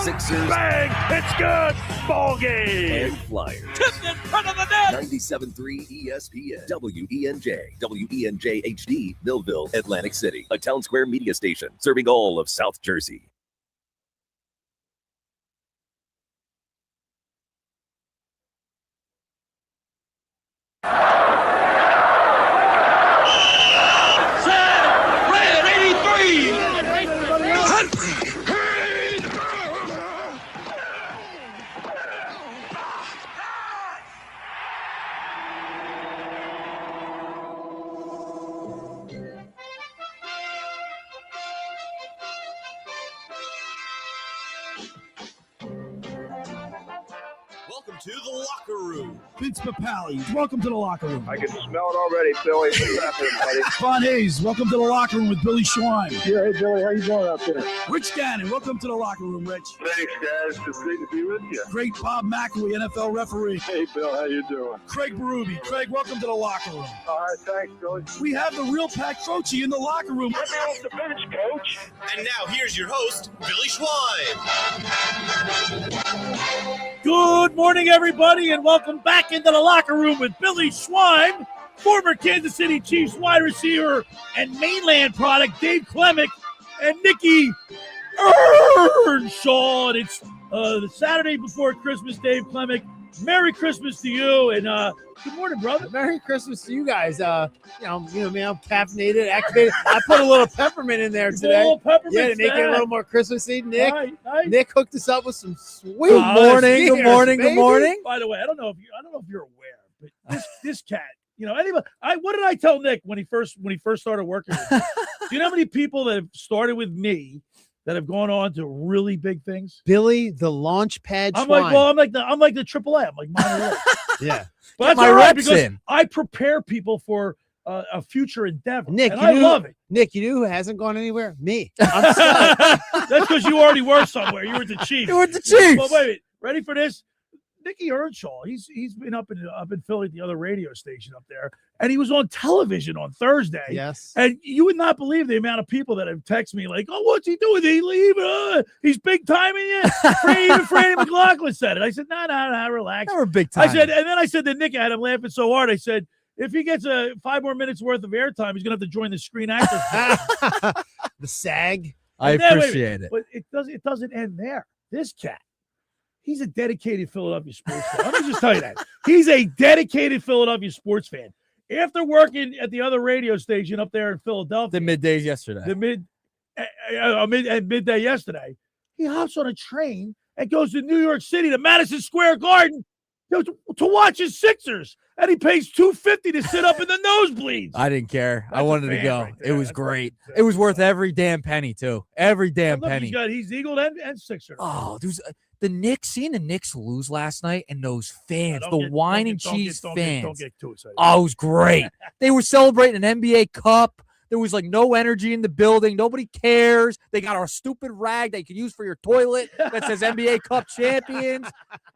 Sixers. Bang! It's good! Ball game! And Flyers. Tipped in front of the net! 97.3 ESPN. WENJ. WENJ HD. Millville, Atlantic City. A Town Square media station serving all of South Jersey. Welcome to the locker room. Vince Papali, welcome to the locker room. I can smell it already, Billy. What's happening, buddy? Ron Hayes, welcome to the locker room with Billy Schwein. Yeah, hey, Billy, how you doing out there? Rich Gannon, welcome to the locker room, Rich. Thanks, guys. It's great to be with you. Great Bob McElwee, NFL referee. Hey, Bill, how you doing? Craig Berube. Craig, welcome to the locker room. All right, thanks, Billy. We have the real Pat Croce in the locker room. Get me off the bench, Coach. And now here's your host, Billy Schwein. Good morning, everybody, and welcome back into the locker room with Billy Schwein, former Kansas City Chiefs wide receiver and mainland product Dave Klemic, and Nicky Earnshaw. And it's the Saturday before Christmas, Dave Klemic. Merry Christmas to you, and good morning, brother. Merry Christmas to you guys. Me, I'm caffeinated, activated. I put a little peppermint in there today. A little peppermint to make it a little more Christmassy. Nick Nick hooked us up with some sweet. Good morning, good morning. By the way, I don't know if you're aware, but this cat, anybody. What did I tell Nick when he first started working with me? Do you know how many people that have started with me that have gone on to really big things? Billy, the launch pad. I'm like the AAA. I'm like minor league. Yeah, but that's my all right reps because in. I prepare people for a future endeavor. Nick, and I love it. Nick, you know who hasn't gone anywhere? Me. I'm stuck. That's because you already were somewhere. You were at the Chiefs. You were at the Chiefs. Well, wait, ready for this? Nicky Earnshaw, he's been up in Philly at the other radio station up there, and he was on television on Thursday. Yes. And you would not believe the amount of people that have texted me like, "Oh, what's he doing? Did he leave? He's big timing you." Even Fran Mclaughlin said it. I said, "No, relax." Never big time. I said to Nick, I had him laughing so hard. I said, if he gets 5 more minutes worth of airtime, he's gonna have to join the Screen Actors Guild. The SAG. I appreciate it. But it doesn't end there. This cat. He's a dedicated Philadelphia sports fan. Let me just tell you that. He's a dedicated Philadelphia sports fan. After working at the other radio station up there in Philadelphia. The middays yesterday. Midday yesterday. He hops on a train and goes to New York City to Madison Square Garden to watch his Sixers. And he pays $250 to sit up in the nosebleeds. I didn't care. That's I wanted to go. Right it was great. It was worth every damn penny, too. Every damn penny. He's Eagle and Sixer. Oh, seeing the Knicks lose last night and those fans, the wine and cheese fans. Don't get too excited. Oh, it was great. They were celebrating an NBA Cup. There was no energy in the building. Nobody cares. They got our stupid rag that you can use for your toilet that says NBA Cup champions.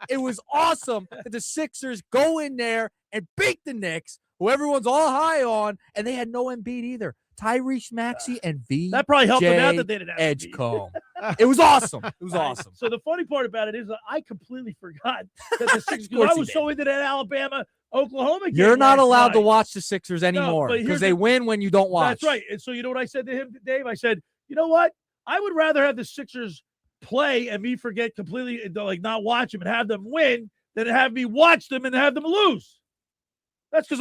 It was awesome that the Sixers go in there and beat the Knicks, who everyone's all high on, and they had no Embiid either. Tyrese Maxey and V. That probably helped them out that they didn't have Edgecombe. It was awesome. It was awesome. So the funny part about it is that I completely forgot that the Sixers, because I was so into that Alabama-Oklahoma game. You're not allowed to watch the Sixers anymore because they win when you don't watch. That's right. And so you know what I said to him, Dave? I said, you know what? I would rather have the Sixers play and me forget completely, not watch them and have them win than have me watch them and have them lose. That's because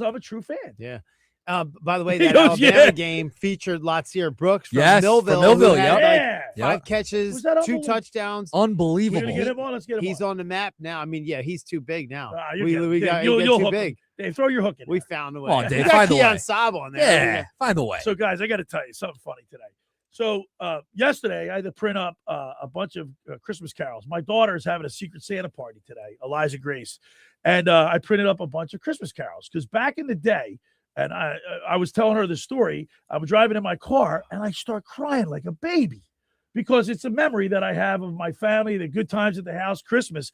I'm a true fan. Yeah. By the way, that Alabama game featured Latsier Brooks from Millville. From Millville, had 5 catches, 2 touchdowns. Unbelievable. Get him on. Let's get him He's on the map now. I mean, he's too big now. You'll too big. Dave, throw your hook in. We found a way. Oh, Dave, we got find the way. Saab on there. Yeah, find the way. So, guys, I got to tell you something funny today. So, yesterday, I had to print up a bunch of Christmas carols. My daughter is having a Secret Santa party today, Eliza Grace. And I printed up a bunch of Christmas carols because back in the day, and I was telling her the story. I was driving in my car, and I start crying like a baby because it's a memory that I have of my family, the good times at the house, Christmas.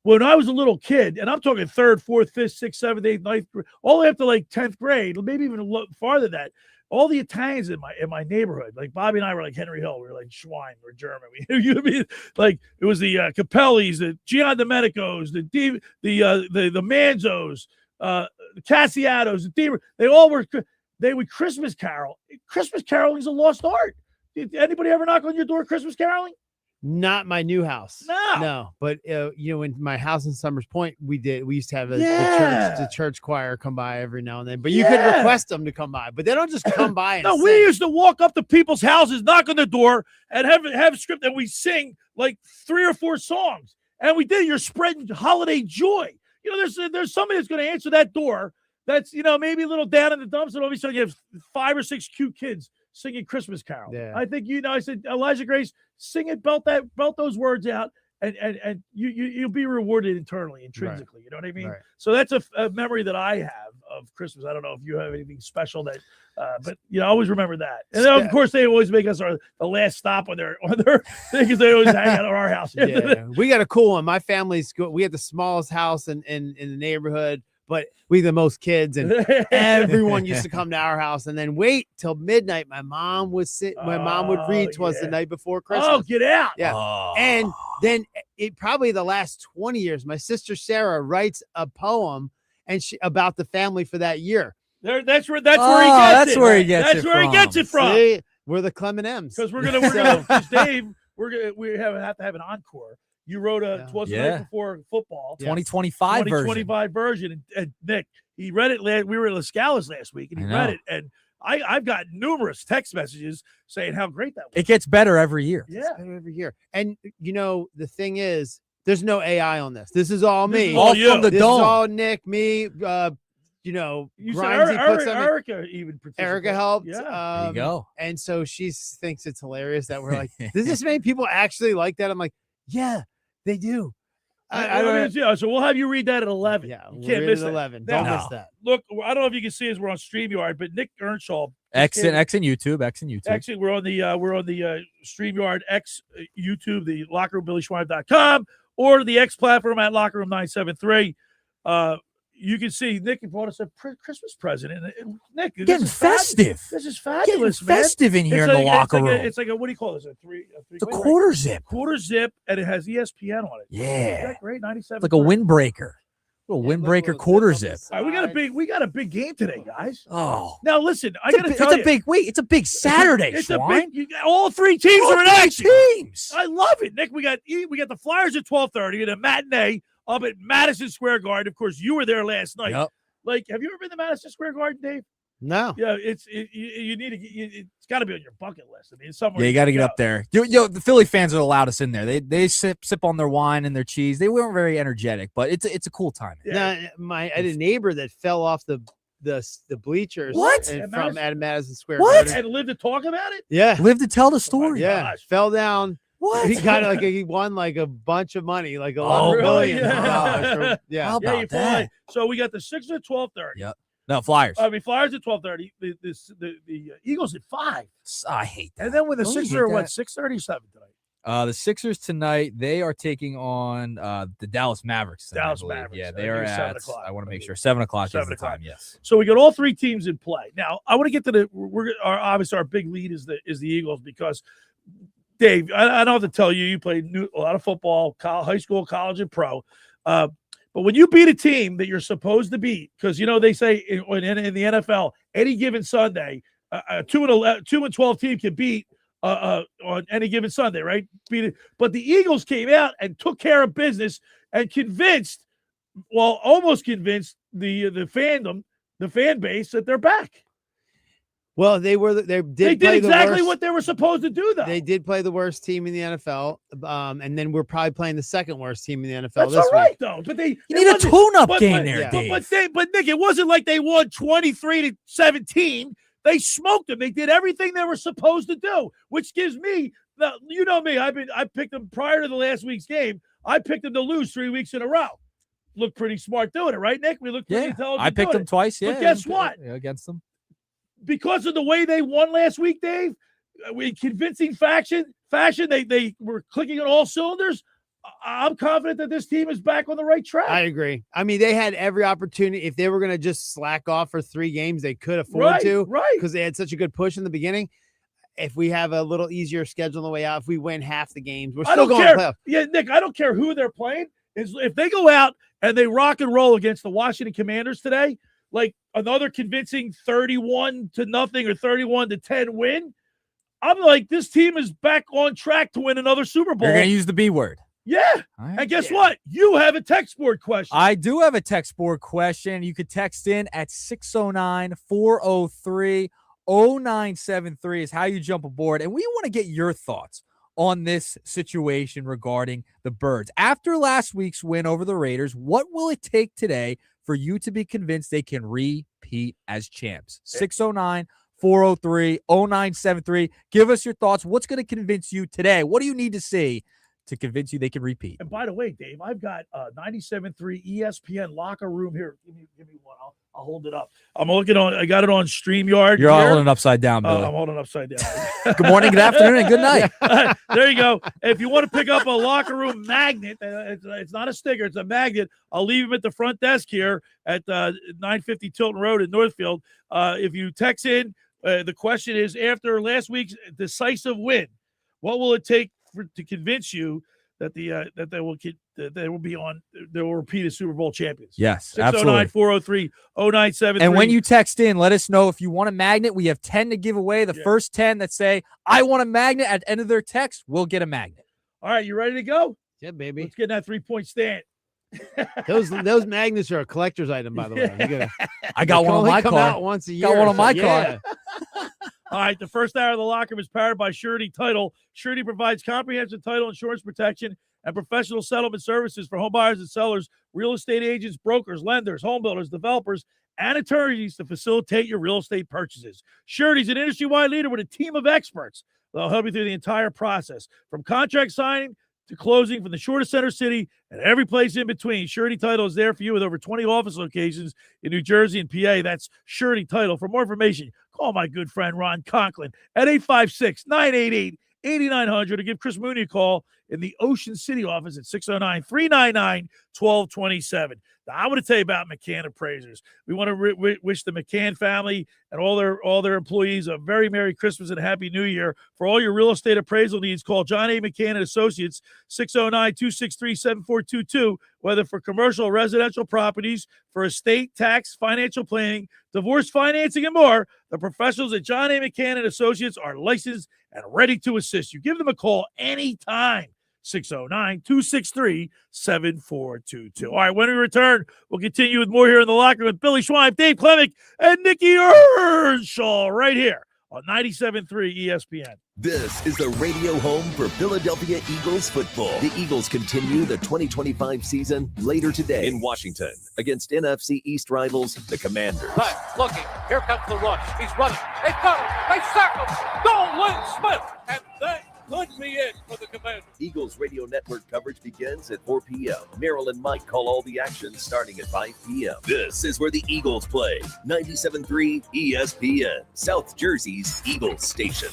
When I was a little kid, and I'm talking 3rd, 4th, 5th, 6th, 7th, 8th, 9th grade, all the way up to 10th grade, maybe even farther than that, all the Italians in my neighborhood, like Bobby and I were like Henry Hill, we were like Schwein, we're German. You know what I mean? Like it was the Capellis, the Gian Domenicos, the Manzos, the Cassiatos, they would Christmas carol. Christmas caroling is a lost art. Did anybody ever knock on your door Christmas caroling? Not my new house. No. But in my house in Summers Point, we used to have the church choir come by every now and then. But you could request them to come by, but they don't just come by. And we used to walk up to people's houses, knock on the door, and have a script, and we sing like 3 or 4 songs. And we did. You're spreading holiday joy. There's somebody that's going to answer that door. That's maybe a little down in the dumps, and all of a sudden you have 5 or 6 cute kids singing Christmas carol. Yeah. I think I said, Elijah Grace, sing it, belt those words out, and you'll be rewarded intrinsically. Right. You know what I mean? Right. So that's a memory that I have of Christmas. I don't know if you have anything special that, but I always remember that. And then, of course, they always make us the last stop on their thing because they always hang out at our house. Yeah, we got a cool one. My family's we had the smallest house in the neighborhood. But we the most kids, and everyone used to come to our house and then wait till midnight. My mom would read to us the night before Christmas. Oh, get out. Yeah. Oh. And then probably the last 20 years, my sister Sarah writes a poem about the family for that year. That's where he gets it. Where he gets That's where he gets it from. See, we're the Clement M's. Because we're gonna Dave, we have to have an encore. You wrote a Twas the Night Before Football 2025 version, and Nick, he read it. We were at Las Scales last week, and he read it, and I've got numerous text messages saying how great that was. It gets better every year. Yeah, every year. And the thing is, there's no AI on this. This is all me. All from the dome. This is all Nick, me. You said Erica helped. Yeah. There you go. And so she thinks it's hilarious that we're like, does this make people actually like that? I'm like, yeah. They do. So we'll have you read that at 11. Yeah, you can't miss 11. Don't miss that. Look, I don't know if you can see us. We're on StreamYard, but Nick Earnshaw. X and YouTube. Actually, we're on the StreamYard X YouTube, the lockerroom, or the X platform at Lockerroom 973. You can see Nick brought us a Christmas present. And Nick, getting festive. This is fabulous, getting festive in here in the locker room. It's like what do you call this? The quarter zip. Quarter zip, and it has ESPN on it. Yeah. Isn't that great? 97. Like a windbreaker. Windbreaker quarter zip. All right, we got a big game today, guys. Oh. Now listen, I got to tell you. It's a big Saturday, all 3 teams are in action. Teams. I love it, Nick. We got the Flyers at 12:30 and a matinee up at Madison Square Garden. Of course, you were there last night. Yep. Like, have you ever been to Madison Square Garden, Dave? No. Yeah, you need to. It's got to be on your bucket list. I mean, somewhere. Yeah, you got to get up there. The Philly fans are allowed us in there. They sip on their wine and their cheese. They weren't very energetic, but it's a cool time. Yeah. I had a neighbor that fell off the bleachers. What? From Madison Square Garden. And lived to talk about it. Yeah, lived to tell the story. Fell down. What? He won like a bunch of money, like $11 million. Yeah. How about that? So we got the Sixers at 12:30. Yep. No, Flyers. Flyers at 12:30. The Eagles at 5. I hate that. And then when the Sixers are 6:37 tonight. The Sixers tonight, they are taking on the Dallas Mavericks. Tonight, Mavericks. Yeah, they are at 7 o'clock. I want to make sure 7 o'clock. 7 is the o'clock. time. Yes. So we got all 3 teams in play. Now I want to get to obviously our big lead is the Eagles because. Dave, I don't have to tell you, you played a lot of football, high school, college, and pro. But when you beat a team that you're supposed to beat, because, they say in the NFL, any given Sunday, a 2-12 team can beat on any given Sunday, right? Beat it. But the Eagles came out and took care of business and almost convinced the fandom, the fan base that they're back. Well, they did exactly what they were supposed to do, though. They did play the worst team in the NFL, and then we're probably playing the second worst team in the NFL That's this all right, week. though. But you need a tune-up game there, Dave. But Nick, it wasn't like they won 23-17. They smoked them. They did everything they were supposed to do, which gives me you know me. I picked them prior to the last week's game. I picked them to lose 3 weeks in a row. Looked pretty smart doing it, right, Nick? We looked pretty intelligent. I picked them twice. Yeah, but guess what? Against them. Because of the way they won last week, Dave, in convincing fashion, they were clicking on all cylinders. I'm confident that this team is back on the right track. I agree. I mean, they had every opportunity. If they were going to just slack off for 3 games, they could afford to, because they had such a good push in the beginning. If we have a little easier schedule on the way out, if we win half the games, we're still going to playoff. Yeah, Nick, I don't care who they're playing. If they go out and they rock and roll against the Washington Commanders today, like another convincing 31-0 or 31-10 win, I'm like, this team is back on track to win another Super Bowl. You're going to use the B word. Yeah. Right. And guess what? You have a text board question. I do have a text board question. You could text in at 609-403-0973 is how you jump aboard. And we want to get your thoughts on this situation regarding the Birds. After last week's win over the Raiders, what will it take today for you to be convinced they can repeat as champs? 609-403-0973. Give us your thoughts. What's going to convince you today? What do you need to see to convince you they can repeat? And by the way, Dave, I've got 97.3 ESPN locker room here. Give me one. I'll hold it up. I got it on StreamYard. You're all holding it upside down, Billy. I'm holding it upside down. Good morning, good afternoon, and good night. There you go. If you want to pick up a locker room magnet, it's not a sticker, it's a magnet. I'll leave them at the front desk here at 950 Tilton Road in Northfield. If you text in, the question is, after last week's decisive win, what will it take to convince you that they will repeat as Super Bowl champions? Yes, absolutely. 609-403-0973. And when you text in, let us know if you want a magnet. We have 10 to give away. The first 10 that say, I want a magnet at the end of their text, will get a magnet. All right, you ready to go? Yeah, baby. Let's get that 3-point stand. Those magnets are a collector's item, by the way. I got one on my car. Out once a year. Got one on my car. All right, the first hour of the locker room is powered by Surety Title. Surety provides comprehensive title insurance protection and professional settlement services for home buyers and sellers, real estate agents, brokers, lenders, home builders, developers, and attorneys to facilitate your real estate purchases. Surety is an industry-wide leader with a team of experts. They'll help you through the entire process, from contract signing to closing, from the shortest center city and every place in between. Surety Title is there for you with over 20 office locations in New Jersey and PA. That's Surety Title. For more information, call my good friend Ron Conklin at 856-988-8900 or give Chris Mooney a call in the Ocean City office at 609-399-1227. Now, I want to tell you about McCann Appraisers. We want to wish the McCann family and all their employees a very Merry Christmas and a Happy New Year. For all your real estate appraisal needs, call John A. McCann and Associates, 609-263-7422, whether for commercial or residential properties, for estate, tax, financial planning, divorce financing, and more. The professionals at John A. McCann and Associates are licensed and ready to assist you. Give them a call anytime. 609-263-7422. All right, when we return, we'll continue with more here in the locker room with Billy Schwein, Dave Klemic, and Nick Earnshaw right here on 97.3 ESPN. This is the radio home for Philadelphia Eagles football. The Eagles continue the 2025 season later today in Washington against NFC East rivals, the Commanders. Right, looking. Here comes the rush. He's running. They got him. They sack him. Nolan Smith. And that could be it for the Commanders. Eagles radio network coverage begins at 4 p.m. Merrill and Mike call all the action starting at 5 p.m. This is where the Eagles play. 97.3 ESPN, South Jersey's Eagles station.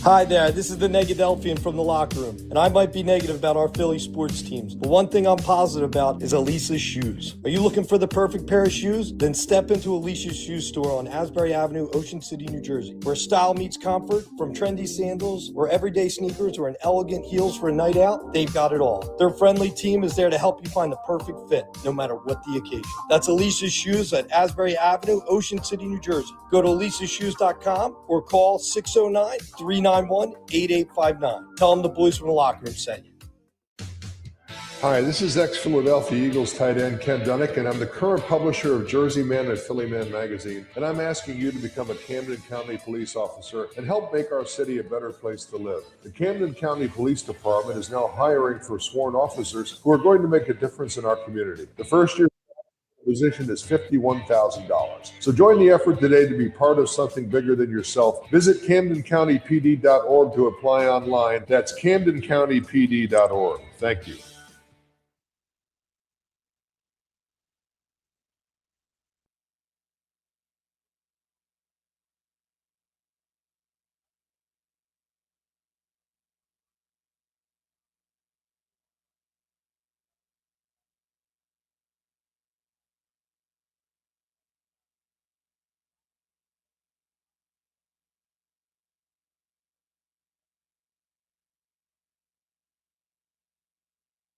Hi there, this is the Negadelphian from the locker room, and I might be negative about our Philly sports teams, but one thing I'm positive about is Elisa's shoes. Are you looking for the perfect pair of shoes? Then step into Elisa's shoe store on Asbury Avenue, Ocean City, New Jersey, where style meets comfort. From trendy sandals or everyday sneakers or an elegant heels for a night out, they've got it all. Their friendly team is there to help you find the perfect fit, no matter what the occasion. That's Elisa's Shoes at Asbury Avenue, Ocean City, New Jersey. Go to elisashoes.com or call 609-391-8859. Tell them the boys from the locker room sent you. Hi, this is ex-Philadelphia Eagles tight end Ken Dunnick, and I'm the current publisher of Jersey Man and Philly Man magazine, and I'm asking you to become a Camden County police officer and help make our city a better place to live. The Camden County Police Department is now hiring for sworn officers who are going to make a difference in our community. The first year position is $51,000. So join the effort today to be part of something bigger than yourself. Visit CamdenCountyPD.org to apply online. That's CamdenCountyPD.org. Thank you.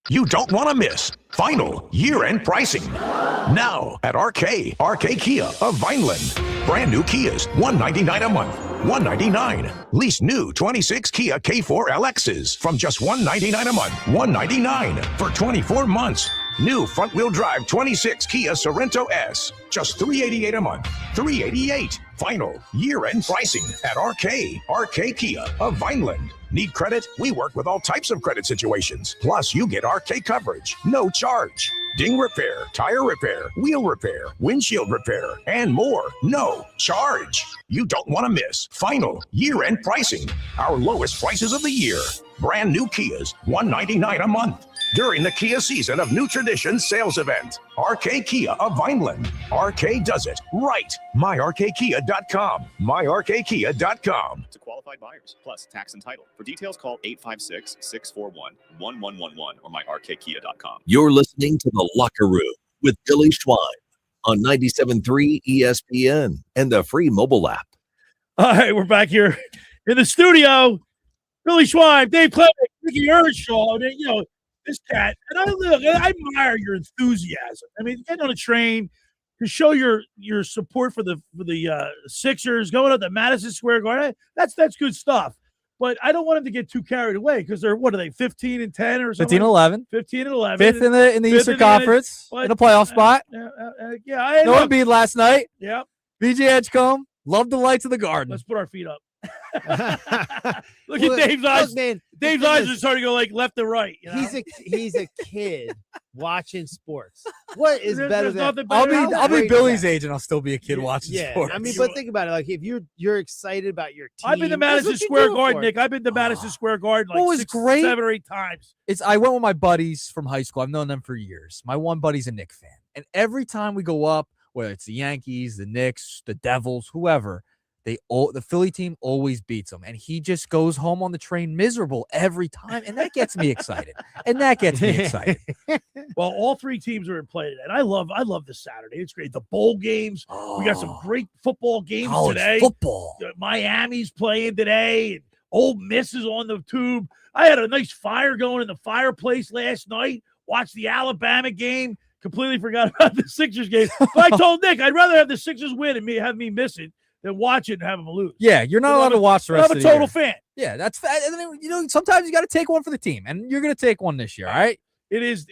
You don't want to miss final year-end pricing. Now at RK Kia of Vineland. Brand new Kias, $199 a month. $199. Lease new 26 Kia K4 LXs from just $199 a month. $199 for 24 months. New front-wheel drive 26 Kia Sorento S, just $388 a month. $388. Final year-end pricing at RK Kia of Vineland. Need credit? We work with all types of credit situations. Plus, you get RK coverage, no charge. Ding repair, tire repair, wheel repair, windshield repair, and more. No charge. You don't want to miss final year-end pricing. Our lowest prices of the year. Brand new Kias, $199 a month. During the Kia Season of New Traditions sales event. RK Kia of Vineland. RK does it right. MyRKKia.com. MyRKKia.com. To qualified buyers, plus tax and title. For details, call 856-641-1111 or MyRKKia.com. You're listening to The Locker Room with Billy Schwein on 97.3 ESPN and the free mobile app. All right, we're back here in the studio. Billy Schwein, Dave Klemic, Nick Earnshaw, this cat. And I admire your enthusiasm. I mean, getting on a train to show your support for the Sixers, going up to Madison Square Garden, that's good stuff. But I don't want him to get too carried away because they're, what are they, 15 and 10 or something? 15-11. 15-11. Fifth in the Eastern Conference, in a playoff spot. No Embiid last night. Yeah. VJ Edgecombe, loved the lights of the Garden. Let's put our feet up. Look at Dave's eyes. Man, Dave's eyes are starting to go like left and right. You know? He's a kid watching sports. What is better than? I'll be Billy's age and I'll still be a kid watching sports. I mean, but think about it. Like if you're excited about your team. I've been to Madison Square Garden, Nick. I've been to Madison Square Garden like 7 or 8 times. I went with my buddies from high school. I've known them for years. My one buddy's a Knick fan, and every time we go up, whether it's the Yankees, the Knicks, the Devils, whoever. The Philly team always beats them, and he just goes home on the train miserable every time, and that gets me excited. Well, all 3 teams are in play today, and I love this Saturday. It's great. The bowl games. We got some great football games today. Football. Miami's playing today, and Ole Miss is on the tube. I had a nice fire going in the fireplace last night. Watched the Alabama game. Completely forgot about the Sixers game. But I told Nick I'd rather have the Sixers win and have me miss it than watch it and have them lose. Yeah, you're not allowed to watch the rest of the year. I'm a total fan. Yeah, that's sometimes you got to take one for the team, and you're going to take one this year, all right? It is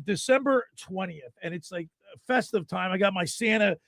December 20th, and it's like festive time. I got my Santa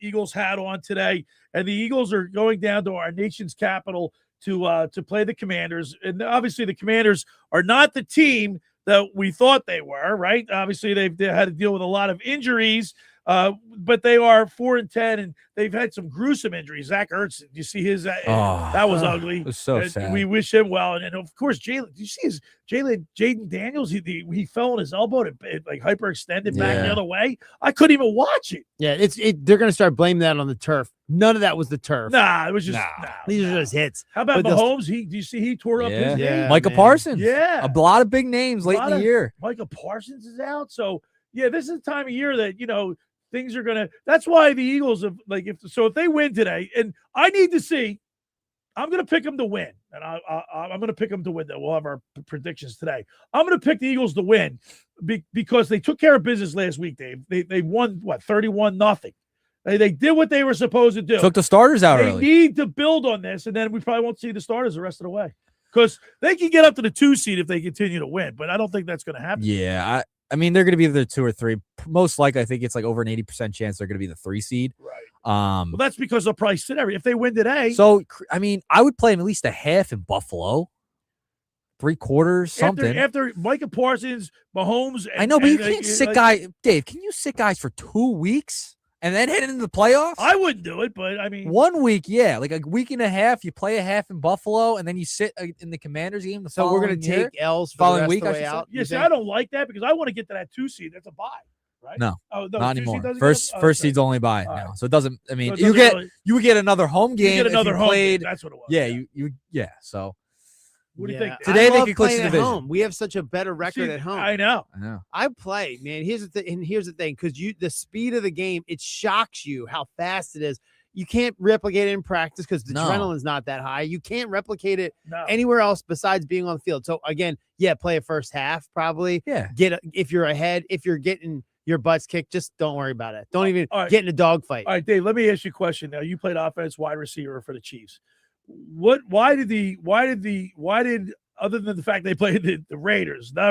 Eagles hat on today, and the Eagles are going down to our nation's capital to play the Commanders. And obviously the Commanders are not the team that we thought they were, right? Obviously they had to deal with a lot of injuries. But they are 4-10, and they've had some gruesome injuries. Zach Ertz, did you see his? That was ugly. It was so sad. We wish him well, and of course, Jalen. Did you see his Jaden Daniels? He fell on his elbow and it like hyperextended back the other way. I couldn't even watch it. Yeah, they're gonna start blaming that on the turf. None of that was the turf. Nah, it was just these are just hits. How about Mahomes? Do you see he tore up his knee? Micah Parsons. Yeah, a lot of big names late in the year. Micah Parsons is out. So yeah, this is the time of year that things are gonna. That's why the Eagles have if they win today, and I need to see. I'm gonna pick them to win, and I'm gonna pick them to win. We'll have our predictions today. I'm gonna pick the Eagles to win because they took care of business last week. They won 31-0. They did what they were supposed to do. Took the starters out early. They need to build on this, and then we probably won't see the starters the rest of the way. because they can get up to the 2 seed if they continue to win, but I don't think that's going to happen. Yeah, I mean, they're going to be the 2 or 3. Most likely, I think it's like over an 80% chance they're going to be the 3 seed. Right. Well, that's because they'll probably sit if they win today. So, I mean, I would play him at least a half in Buffalo, 3/4, something. After Micah Parsons, Mahomes. I know, but you can't sit guys. Dave, can you sit guys for 2 weeks and then head into the playoffs? I wouldn't do it, but I mean, 1 week, yeah, like a week and a half. You play a half in Buffalo, and then you sit in the Commanders game. So we're going to take L's for following the rest week. of the way out. Yeah, see, I don't like that because I want to get to that 2 seed. That's a bye, right? No, no, not 2 seed anymore. doesn't First okay. seed's only bye now, so it doesn't. I mean, So it you would get another home game. You get another if you home played. game. That's what it was. Yeah, So. What do you think? Today I they love could clinch playing the at division. home. We have such a better record at home. I know. I play, man. Here's the thing, because the speed of the game, it shocks you how fast it is. You can't replicate it in practice because the adrenaline's not that high. You can't replicate it anywhere else besides being on the field. So again, play a first half probably. Yeah. If you're ahead, if you're getting your butts kicked, just don't worry about it. Don't even right. get in a dogfight. All right, Dave, let me ask you a question. Now, you played offense, wide receiver for the Chiefs. Why did other than the fact they played the Raiders, the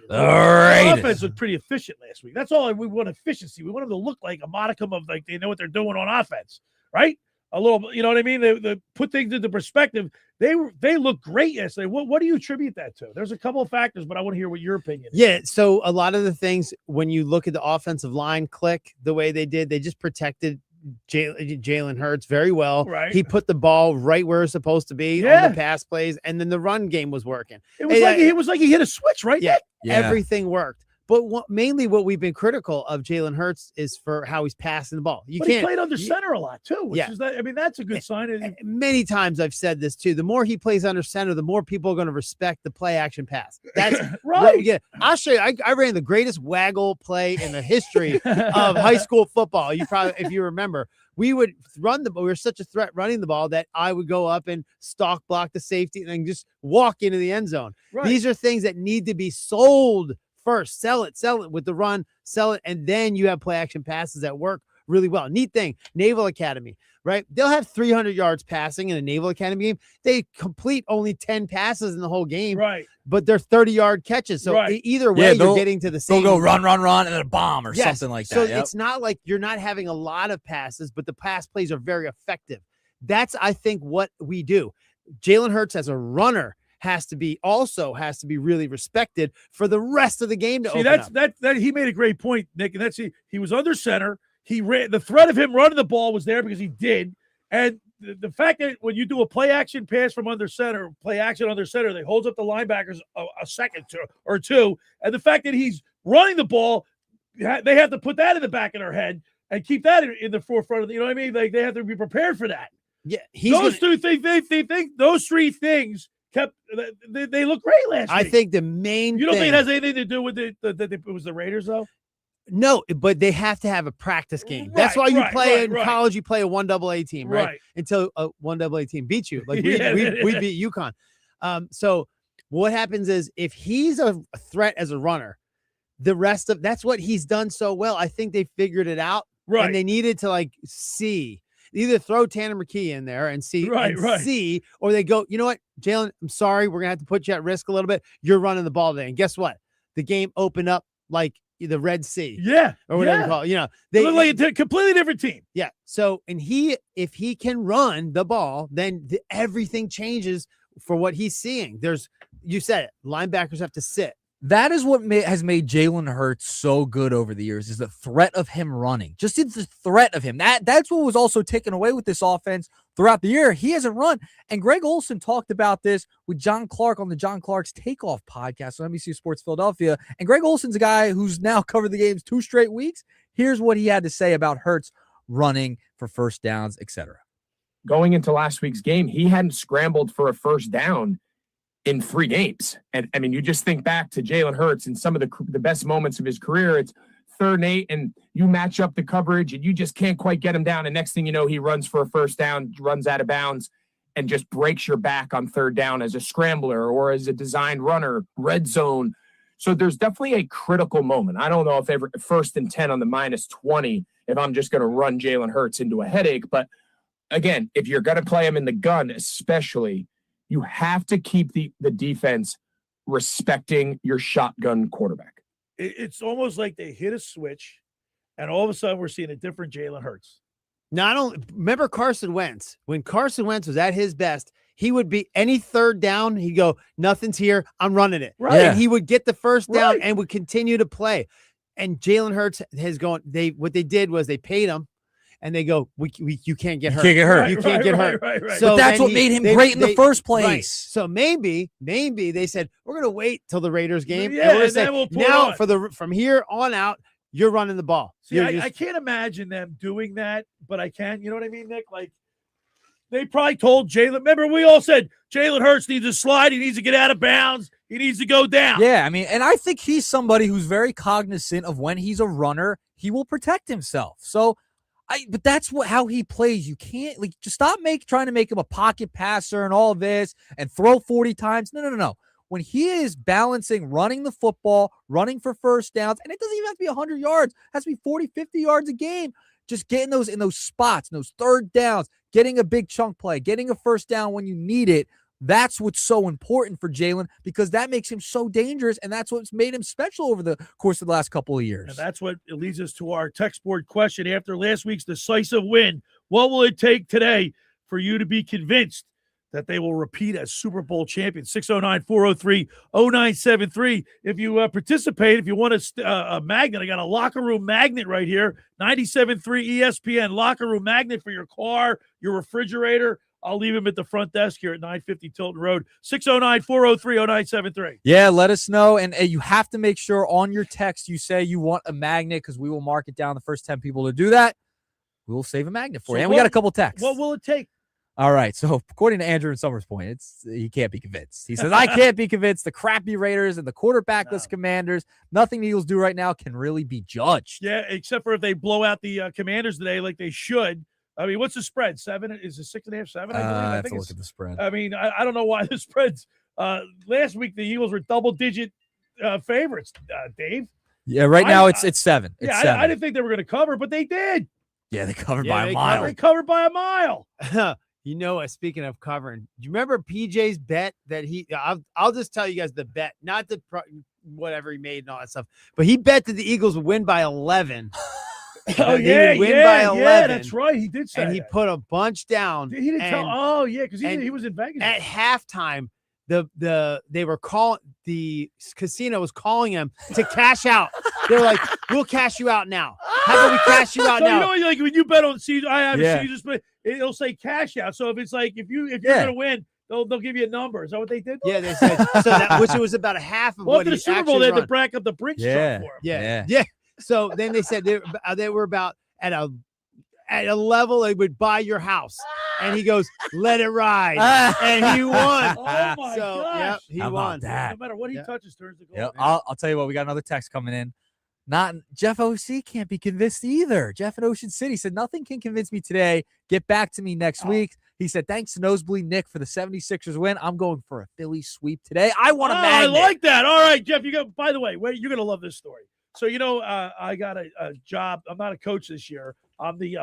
offense looked pretty efficient last week. That's all we want, efficiency. We want them to look like a modicum of like they know what they're doing on offense, right? A little, you know what I mean? They put things into perspective. They look great yesterday. What do you attribute that to? There's a couple of factors, but I want to hear what your opinion is. Yeah, so a lot of the things, when you look at the offensive line click the way they did, they just protected Jalen Hurts very well. Right. He put the ball right where it's supposed to be on the pass plays, and then the run game was working. It was like he hit a switch, right? Yeah, everything worked. But mainly what we've been critical of Jalen Hurts is for how he's passing the ball. He played under center a lot too. Which is that, I mean, that's a good sign. Many times I've said this too. The more he plays under center, the more people are going to respect the play action pass. That's right. Yeah, I'll show you. I ran the greatest waggle play in the history of high school football. You probably, if you remember, we would run the ball. We were such a threat running the ball that I would go up and stalk block the safety and then just walk into the end zone. Right. These are things that need to be sold first. Sell it with the run, sell it, and then you have play action passes that work really well. Neat thing, Naval Academy, right? They'll have 300 yards passing in a Naval Academy game. They complete only 10 passes in the whole game, right? But they're 30-yard catches. So either way, you're getting to the same. They'll go run, and then a bomb or something like that. So it's not like you're not having a lot of passes, but the pass plays are very effective. That's, I think, what we do. Jalen Hurts as a runner has to be really respected for the rest of the game to open up. That he made a great point, Nick, and he was under center. He ran, the threat of him running the ball was there because he did, and the fact that when you do a play action pass from under center, they holds up the linebackers a second or two, and the fact that he's running the ball, they have to put that in the back of their head and keep that in the forefront of the, you know what I mean? Like they have to be prepared for that. Yeah, those three things. They look great last week. I think the main You don't think it has anything to do with it was the Raiders, though? No, but they have to have a practice game. That's why you play in college. You play a 1AA team, right? Until a 1AA team beats you. Like we beat UConn. So what happens is if he's a threat as a runner, the rest of that's what he's done so well. I think they figured it out, right? And they needed to see. Either throw Tanner McKee in there and see, see, or they go, you know what, Jalen, I'm sorry, we're gonna have to put you at risk a little bit. You're running the ball today, and guess what? The game opened up like the Red Sea, or whatever you call it. You know, they look like a completely different team. Yeah. So, and if he can run the ball, then everything changes for what he's seeing. You said it, linebackers have to sit. That is what has made Jalen Hurts so good over the years, is the threat of him running. Just the threat of him. That's what was also taken away with this offense throughout the year. He hasn't run. And Greg Olsen talked about this with John Clark on the John Clark's Takeoff podcast on NBC Sports Philadelphia. And Greg Olsen's a guy who's now covered the games 2 straight weeks. Here's what he had to say about Hurts running for first downs, etc. Going into last week's game, he hadn't scrambled for a first down in 3 games. And I mean, you just think back to Jalen Hurts and some of the best moments of his career. It's 3rd and 8 and you match up the coverage and you just can't quite get him down. And next thing you know, he runs for a first down, runs out of bounds and just breaks your back on 3rd down as a scrambler or as a designed runner, red zone. So there's definitely a critical moment. I don't know if ever 1st and 10 on the -20, if I'm just going to run Jalen Hurts into a headache. But again, if you're going to play him in the gun, especially, You have to keep the defense respecting your shotgun quarterback. It's almost like they hit a switch, and all of a sudden we're seeing a different Jalen Hurts. Not only remember Carson Wentz. When Carson Wentz was at his best, he would be any third down. He'd go, nothing's here. I'm running it. Right. And he would get the first down Right. and would continue to play. And Jalen Hurts has gone. What they did was they paid him, and they go, you can't get hurt. can't get hurt. You can't get hurt. Right. So but that's then what made him great in the first place. Right. So maybe they said we're gonna wait till the Raiders game. Yeah, we're and then we'll put it now on. from here on out, you're running the ball. See, I can't imagine them doing that, but I can. You know what I mean, Nick? Like, they probably told Jalen. Remember, we all said Jalen Hurts needs to slide. He needs to get out of bounds. He needs to go down. Yeah, I mean, and I think he's somebody who's very cognizant of when he's a runner, he will protect himself. So, but that's how he plays. You can't just stop trying to make him a pocket passer and all this and throw 40 times. No. When he is balancing running the football, running for first downs, and it doesn't even have to be 100 yards. It has to be 40, 50 yards a game. Just getting those in those spots, in those third downs, getting a big chunk play, getting a first down when you need it. That's what's so important for Jalen because that makes him so dangerous, and that's what's made him special over the course of the last couple of years. And that's what leads us to our text board question. After last week's decisive win, what will it take today for you to be convinced that they will repeat as Super Bowl champions? 609-403-0973. If you participate, if you want a magnet, I got a locker room magnet right here. 97.3 ESPN locker room magnet for your car, your refrigerator. I'll leave him at the front desk here at 950 Tilton Road. 609-403-0973. Yeah, let us know. And you have to make sure on your text you say you want a magnet because we will mark it down the first 10 people to do that. We will save a magnet for you. And we got a couple texts. What will it take? All right. So according to Andrew and Summers' point, he can't be convinced. He says, I can't be convinced. The crappy Raiders and the quarterbackless Commanders, nothing the Eagles do right now can really be judged. Yeah, except for if they blow out the Commanders today like they should. I mean, what's the spread? 7? Is it 6.5, 7? I believe. I I have think to look at the spread. I mean, I don't know why the spread's last week the Eagles were double-digit favorites, Dave. Yeah, right now it's 7. It's 7. I didn't think they were going to cover, but they did. Yeah, they covered by a mile. They covered by a mile. You know, speaking of covering, do you remember PJ's bet that I'll just tell you guys the bet, not the whatever he made and all that stuff, but he bet that the Eagles would win by 11. Oh, they would win by 11. Yeah, that's right. He did say and he put a bunch down. He didn't tell. Oh, yeah, because he was in Vegas. At halftime, they were calling, the casino was calling him to cash out. They were like, we'll cash you out now. How about we cash you out now? You know, like when you bet on Caesar, I have Yeah. Caesars, but it'll say cash out. So if it's like if you're gonna win, they'll give you a number. Is that what they did? Yeah, they said so. That which it was about a half of what after he the Super Bowl, they had actually to brack up the Brinks truck for him. Yeah. So then they said they were about at a level they would buy your house, and he goes, "Let it ride," and he won. Oh my gosh! Yep, he How won. about that? No matter what he touches, turns to gold. Yep. I'll tell you what, we got another text coming in. Not Jeff OC can't be convinced either. Jeff in Ocean City said, nothing can convince me today. Get back to me next week. He said, thanks to Nosebleed Nick for the 76ers win. I'm going for a Philly sweep today. I want a magnet. I like that. All right, Jeff, by the way, you're going to love this story. So, I got a job. I'm not a coach this year. I'm the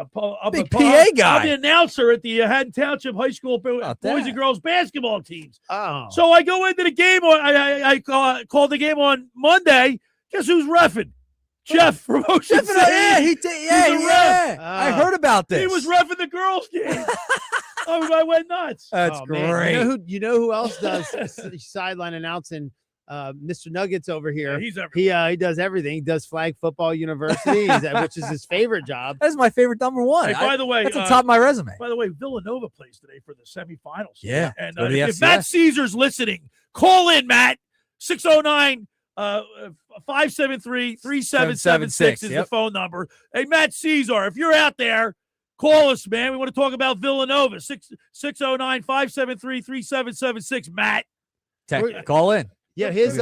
big PA guy. I'm the announcer at the Haddon Township High School boys and girls basketball teams. Oh. So I go into the game. I called the game on Monday. Guess who's reffing? Jeff from Ocean City. Yeah, he did. Yeah. I heard about this. He was reffing the girls' game. I went nuts. That's great. Man. You know who else does sideline announcing? Mr. Nuggets over here. Yeah, he does everything. He does Flag Football University, which is his favorite job. That's my favorite number one. Hey, by the way, that's the top of my resume. By the way, Villanova plays today for the semifinals. Yeah. And go to the if Matt Caesar's listening, call in, Matt. 609-573-3776 is the phone number. Hey, Matt Caesar, if you're out there, call us, man. We want to talk about Villanova. 609-573-3776, Matt. Call in. Yeah, he's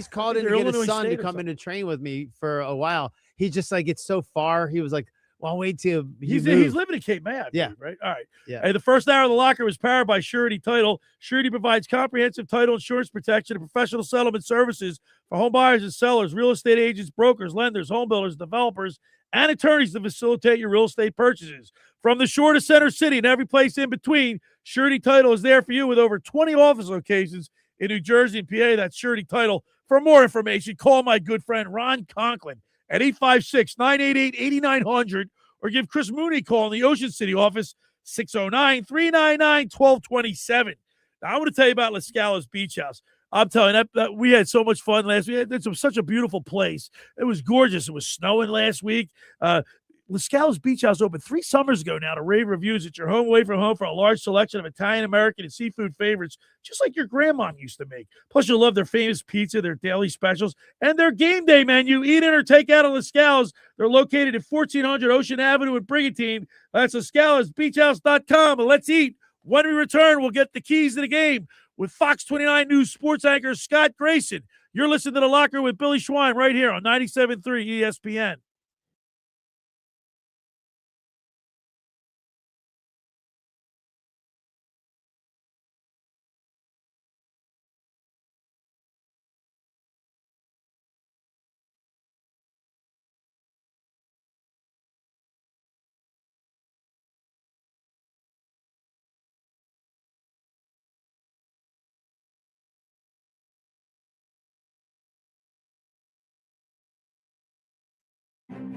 called in to get his son to come in and train with me for a while. He's just like, it's so far. He was like, well, I'll wait till he's living in Cape May, I believe, right? All right. Yeah. Hey, the first hour of the locker was powered by Surety Title. Surety provides comprehensive title insurance protection and professional settlement services for home buyers and sellers, real estate agents, brokers, lenders, home builders, developers, and attorneys to facilitate your real estate purchases. From the shore to Center City and every place in between, Surety Title is there for you with over 20 office locations in New Jersey and PA. That's Surety Title. For more information, call my good friend Ron Conklin at 856-988-8900 or give Chris Mooney a call in the Ocean City office, 609-399-1227. Now, I want to tell you about Lascala's Beach House. I'm telling you, that we had so much fun last week. It's such a beautiful place. It was gorgeous. It was snowing last week. Lascala's Beach House opened 3 summers ago now to rave reviews. It's your home away from home for a large selection of Italian, American, and seafood favorites, just like your grandma used to make. Plus, you'll love their famous pizza, their daily specials, and their game day menu. Eat in or take out at Lascala's. They're located at 1400 Ocean Avenue in Brigantine. That's LascalasBeachHouse.com. And let's eat. When we return, we'll get the keys to the game with Fox 29 News sports anchor Scott Grayson. You're listening to The Locker Room with Billy Schwein right here on 97.3 ESPN.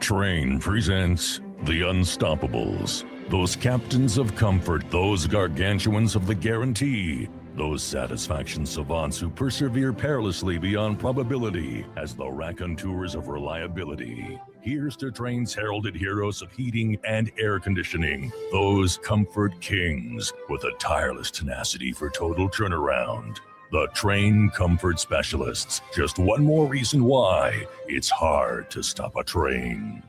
Train presents The Unstoppables. Those captains of comfort, those gargantuans of the guarantee, those satisfaction savants who persevere perilously beyond probability as the raconteurs of reliability. Here's to Train's heralded heroes of heating and air conditioning, those comfort kings with a tireless tenacity for total turnaround. The Train Comfort Specialists. Just one more reason why it's hard to stop a train.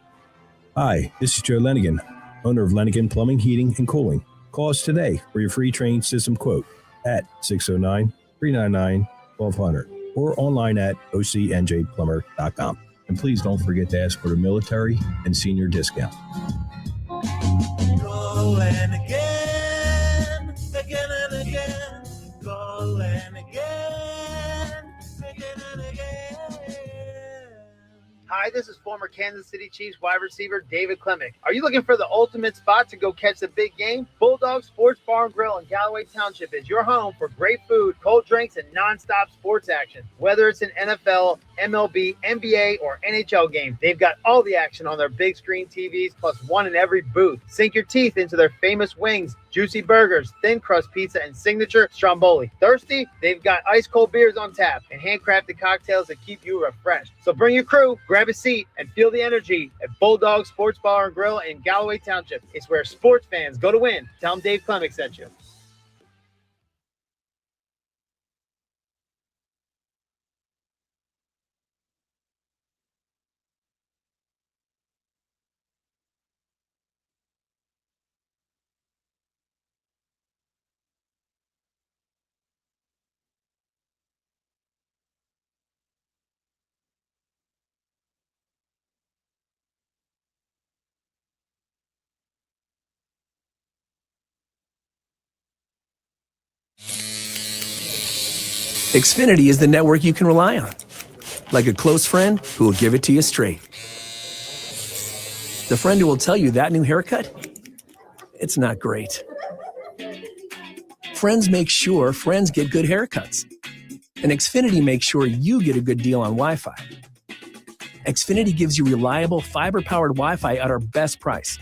Hi, this is Joe Lenigan, owner of Lenigan Plumbing, Heating, and Cooling. Call us today for your free train system quote at 609-399-1200 or online at ocnjplumber.com. And please don't forget to ask for the military and senior discount. Calling again and again. Calling again and again. Hi, this is former Kansas City Chiefs wide receiver David Klemic. Are you looking for the ultimate spot to go catch the big game? Bulldog Sports Bar and Grill in Galloway Township is your home for great food, cold drinks, and nonstop sports action. Whether it's an NFL, MLB, NBA, or NHL game, they've got all the action on their big screen TVs, plus one in every booth. Sink your teeth into their famous wings, juicy burgers, thin crust pizza, and signature stromboli. Thirsty? They've got ice cold beers on tap and handcrafted cocktails that keep you refreshed. So bring your crew, grab a seat, and feel the energy at Bulldog Sports Bar and Grill in Galloway Township. It's where sports fans go to win. Tell them Dave Klemic sent you. Xfinity is the network you can rely on. Like a close friend who will give it to you straight. The friend who will tell you that new haircut, it's not great. Friends make sure friends get good haircuts. And Xfinity makes sure you get a good deal on Wi-Fi. Xfinity gives you reliable fiber-powered Wi-Fi at our best price.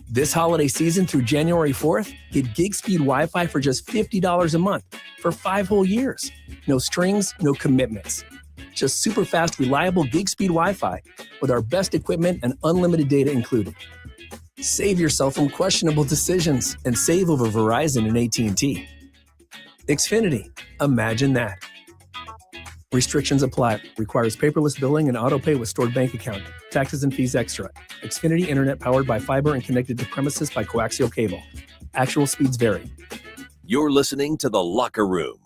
This holiday season through January 4th, get gig speed Wi-Fi for just $50 a month for 5 whole years. No strings, no commitments. Just super fast, reliable gig speed Wi-Fi with our best equipment and unlimited data included. Save yourself from questionable decisions and save over Verizon and AT&T. Xfinity, imagine that. Restrictions apply. Requires paperless billing and auto pay with stored bank account. Taxes and fees extra. Xfinity Internet powered by fiber and connected to premises by coaxial cable. Actual speeds vary. You're listening to The Locker Room.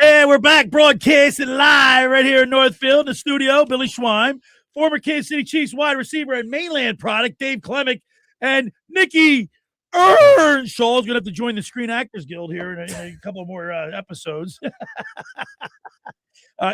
And we're back broadcasting live right here in Northfield in the studio. Billy Schwein, former Kansas City Chiefs wide receiver and mainland product, Dave Klemic, and Nick Earnshaw is going to have to join the Screen Actors Guild here in a couple more episodes.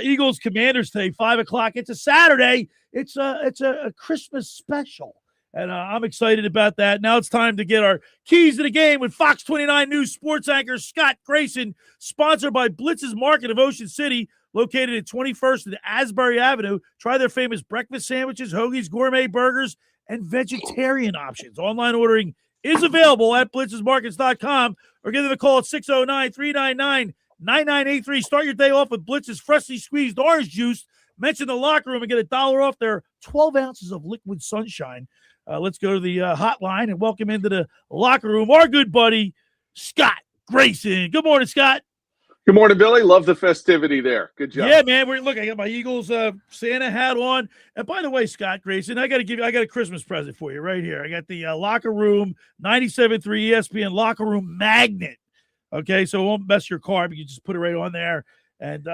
Eagles Commanders today, 5 o'clock. It's a Saturday. It's a Christmas special. And I'm excited about that. Now it's time to get our keys to the game with Fox 29 News sports anchor Scott Grayson, sponsored by Blitz's Market of Ocean City, located at 21st and Asbury Avenue. Try their famous breakfast sandwiches, hoagies, gourmet burgers, and vegetarian options. Online ordering is available at blitzesmarkets.com or give them a call at 609-399-9983. Start your day off with Blitz's freshly squeezed orange juice. Mention the locker room and get $1 off their 12 ounces of liquid sunshine. Let's go to the hotline and welcome into the locker room our good buddy, Scott Grayson. Good morning, Scott. Good morning, Billy. Love the festivity there. Good job. Yeah, man. Look, I got my Eagles Santa hat on. And by the way, Scott Grayson, I got a Christmas present for you right here. I got the locker room 97.3 ESPN locker room magnet. Okay, so it won't mess your car, but you just put it right on there. And,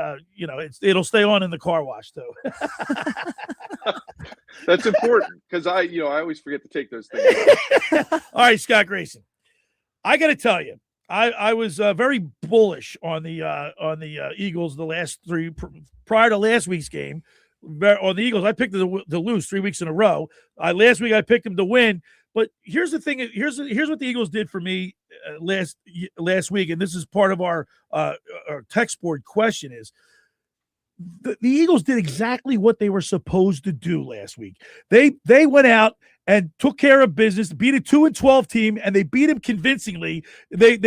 it'll stay on in the car wash, too. That's important because I always forget to take those things. All right, Scott Grayson. I got to tell you, I was very bullish on the Eagles the last three prior to last week's game. On the Eagles, I picked them to lose 3 weeks in a row. Last week, I picked them to win. But here's the thing. Here's what the Eagles did for me last week, and this is part of our text board question is, the Eagles did exactly what they were supposed to do last week. They went out and took care of business, beat a 2-12 team, and they beat them convincingly. They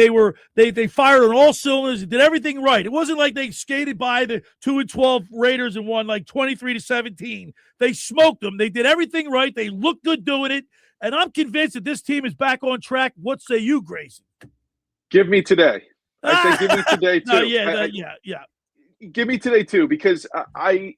fired on all cylinders and did everything right. It wasn't like they skated by the 2-12 Raiders and won like 23-17. They smoked them. They did everything right. They looked good doing it. And I'm convinced that this team is back on track. What say you, Grayson? Give me today. I say give me today too. No, yeah. Give me today too, because I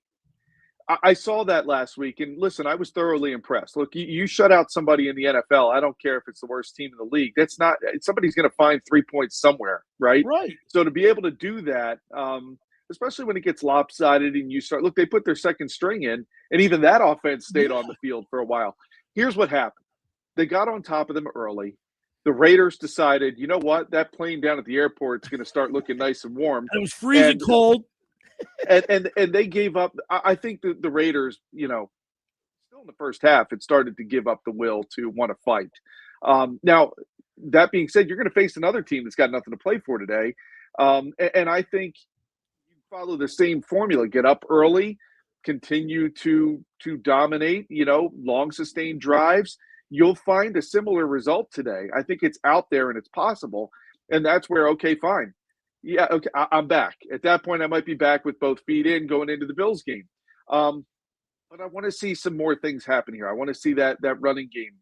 saw that last week, and listen, I was thoroughly impressed. Look, you shut out somebody in the NFL. I don't care if it's the worst team in the league. That's not somebody's going to find 3 points somewhere, right? Right. So to be able to do that, especially when it gets lopsided and you start they put their second string in, and even that offense stayed on the field for a while. Here's what happened. They got on top of them early. The Raiders decided, you know what, that plane down at the airport is going to start looking nice and warm. It was freezing cold. And they gave up. I think the Raiders, still in the first half, it started to give up the will to want to fight. Now, that being said, you're going to face another team that's got nothing to play for today. And I think you follow the same formula. Get up early, continue to dominate, long sustained drives. You'll find a similar result today. I think it's out there and it's possible. And that's where, okay, fine. Yeah, okay, I'm back. At that point, I might be back with both feet in going into the Bills game. But I want to see some more things happen here. I want to see that running game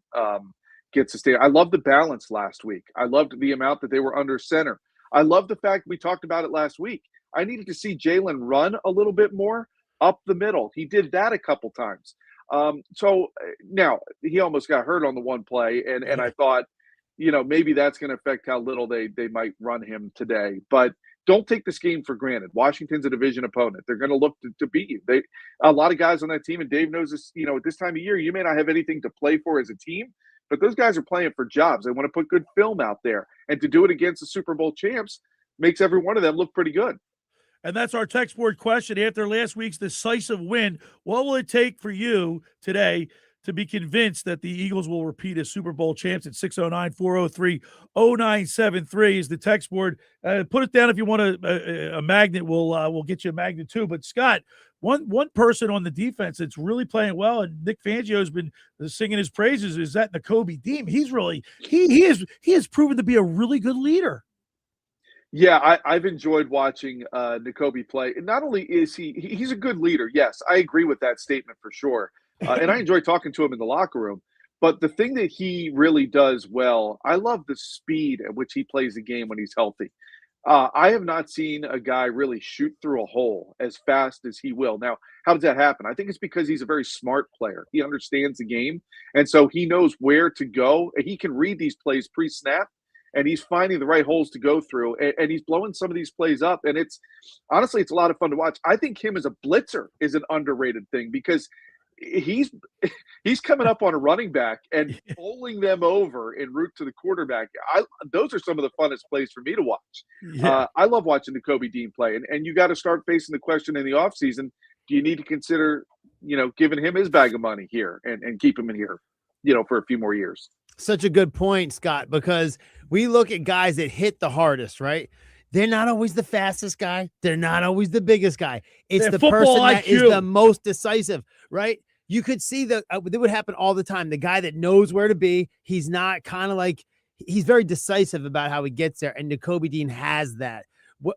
get sustained. I love the balance last week. I loved the amount that they were under center. I love the fact we talked about it last week. I needed to see Jalen run a little bit more up the middle. He did that a couple times. So now he almost got hurt on the one play, and I thought, maybe that's going to affect how little they might run him today. But don't take this game for granted. Washington's a division opponent. They're going to look to beat you. A lot of guys on that team, and Dave knows this, at this time of year, you may not have anything to play for as a team, but those guys are playing for jobs. They want to put good film out there. And to do it against the Super Bowl champs makes every one of them look pretty good. And that's our text board question. After last week's decisive win, what will it take for you today to be convinced that the Eagles will repeat as Super Bowl champs? At 609-403-0973 is the text board. Put it down if you want a magnet. We'll get you a magnet too. But Scott, one person on the defense that's really playing well, and Nick Fangio has been singing his praises, is that Nakobe Dean. He's really he has proven to be a really good leader. Yeah, I've enjoyed watching Nakobe play. And not only is he's a good leader. Yes, I agree with that statement for sure. And I enjoy talking to him in the locker room. But the thing that he really does well, I love the speed at which he plays the game when he's healthy. I have not seen a guy really shoot through a hole as fast as he will. Now, how does that happen? I think it's because he's a very smart player. He understands the game. And so he knows where to go. He can read these plays pre-snap. And he's finding the right holes to go through, and he's blowing some of these plays up. And it's a lot of fun to watch. I think him as a blitzer is an underrated thing because he's coming up on a running back and bowling them over en route to the quarterback. Those are some of the funnest plays for me to watch. Yeah. I love watching Nakobe Dean play, and you got to start facing the question in the offseason, do you need to consider giving him his bag of money here and keep him in here, for a few more years. Such a good point, Scott, because we look at guys that hit the hardest, right? They're not always the fastest guy. They're not always the biggest guy. It's the person that is the most decisive, right? You could see that it would happen all the time. The guy that knows where to be, he's not kind of like, he's very decisive about how he gets there. And Nakobe Dean has that.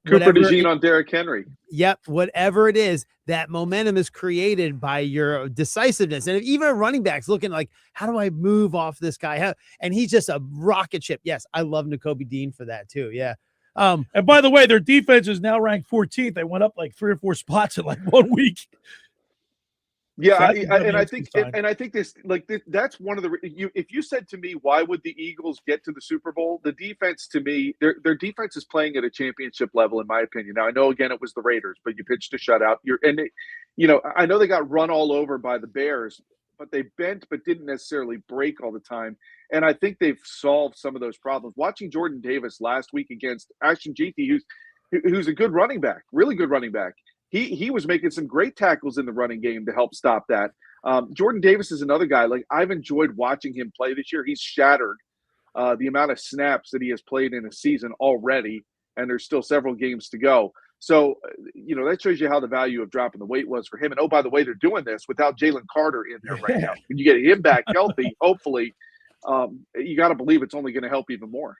Cooper DeJean on Derrick Henry. Yep. Whatever it is, that momentum is created by your decisiveness. And even running backs looking like, how do I move off this guy? And he's just a rocket ship. Yes. I love Nakobe Dean for that too. Yeah. And by the way, their defense is now ranked 14th. They went up like 3 or 4 spots in like 1 week. Yeah, I think this, that's one of the. If you said to me, why would the Eagles get to the Super Bowl? The defense, to me, their defense is playing at a championship level, in my opinion. Now, I know again it was the Raiders, but you pitched a shutout. I know they got run all over by the Bears, but they bent but didn't necessarily break all the time. And I think they've solved some of those problems. Watching Jordan Davis last week against Ashton Jeanty, who's a good running back, really good running back. He was making some great tackles in the running game to help stop that. Jordan Davis is another guy. Like, I've enjoyed watching him play this year. He's shattered the amount of snaps that he has played in a season already, and there's still several games to go. So, that shows you how the value of dropping the weight was for him. And, oh, by the way, they're doing this without Jalen Carter in there right now. When you get him back healthy, hopefully, you got to believe it's only going to help even more.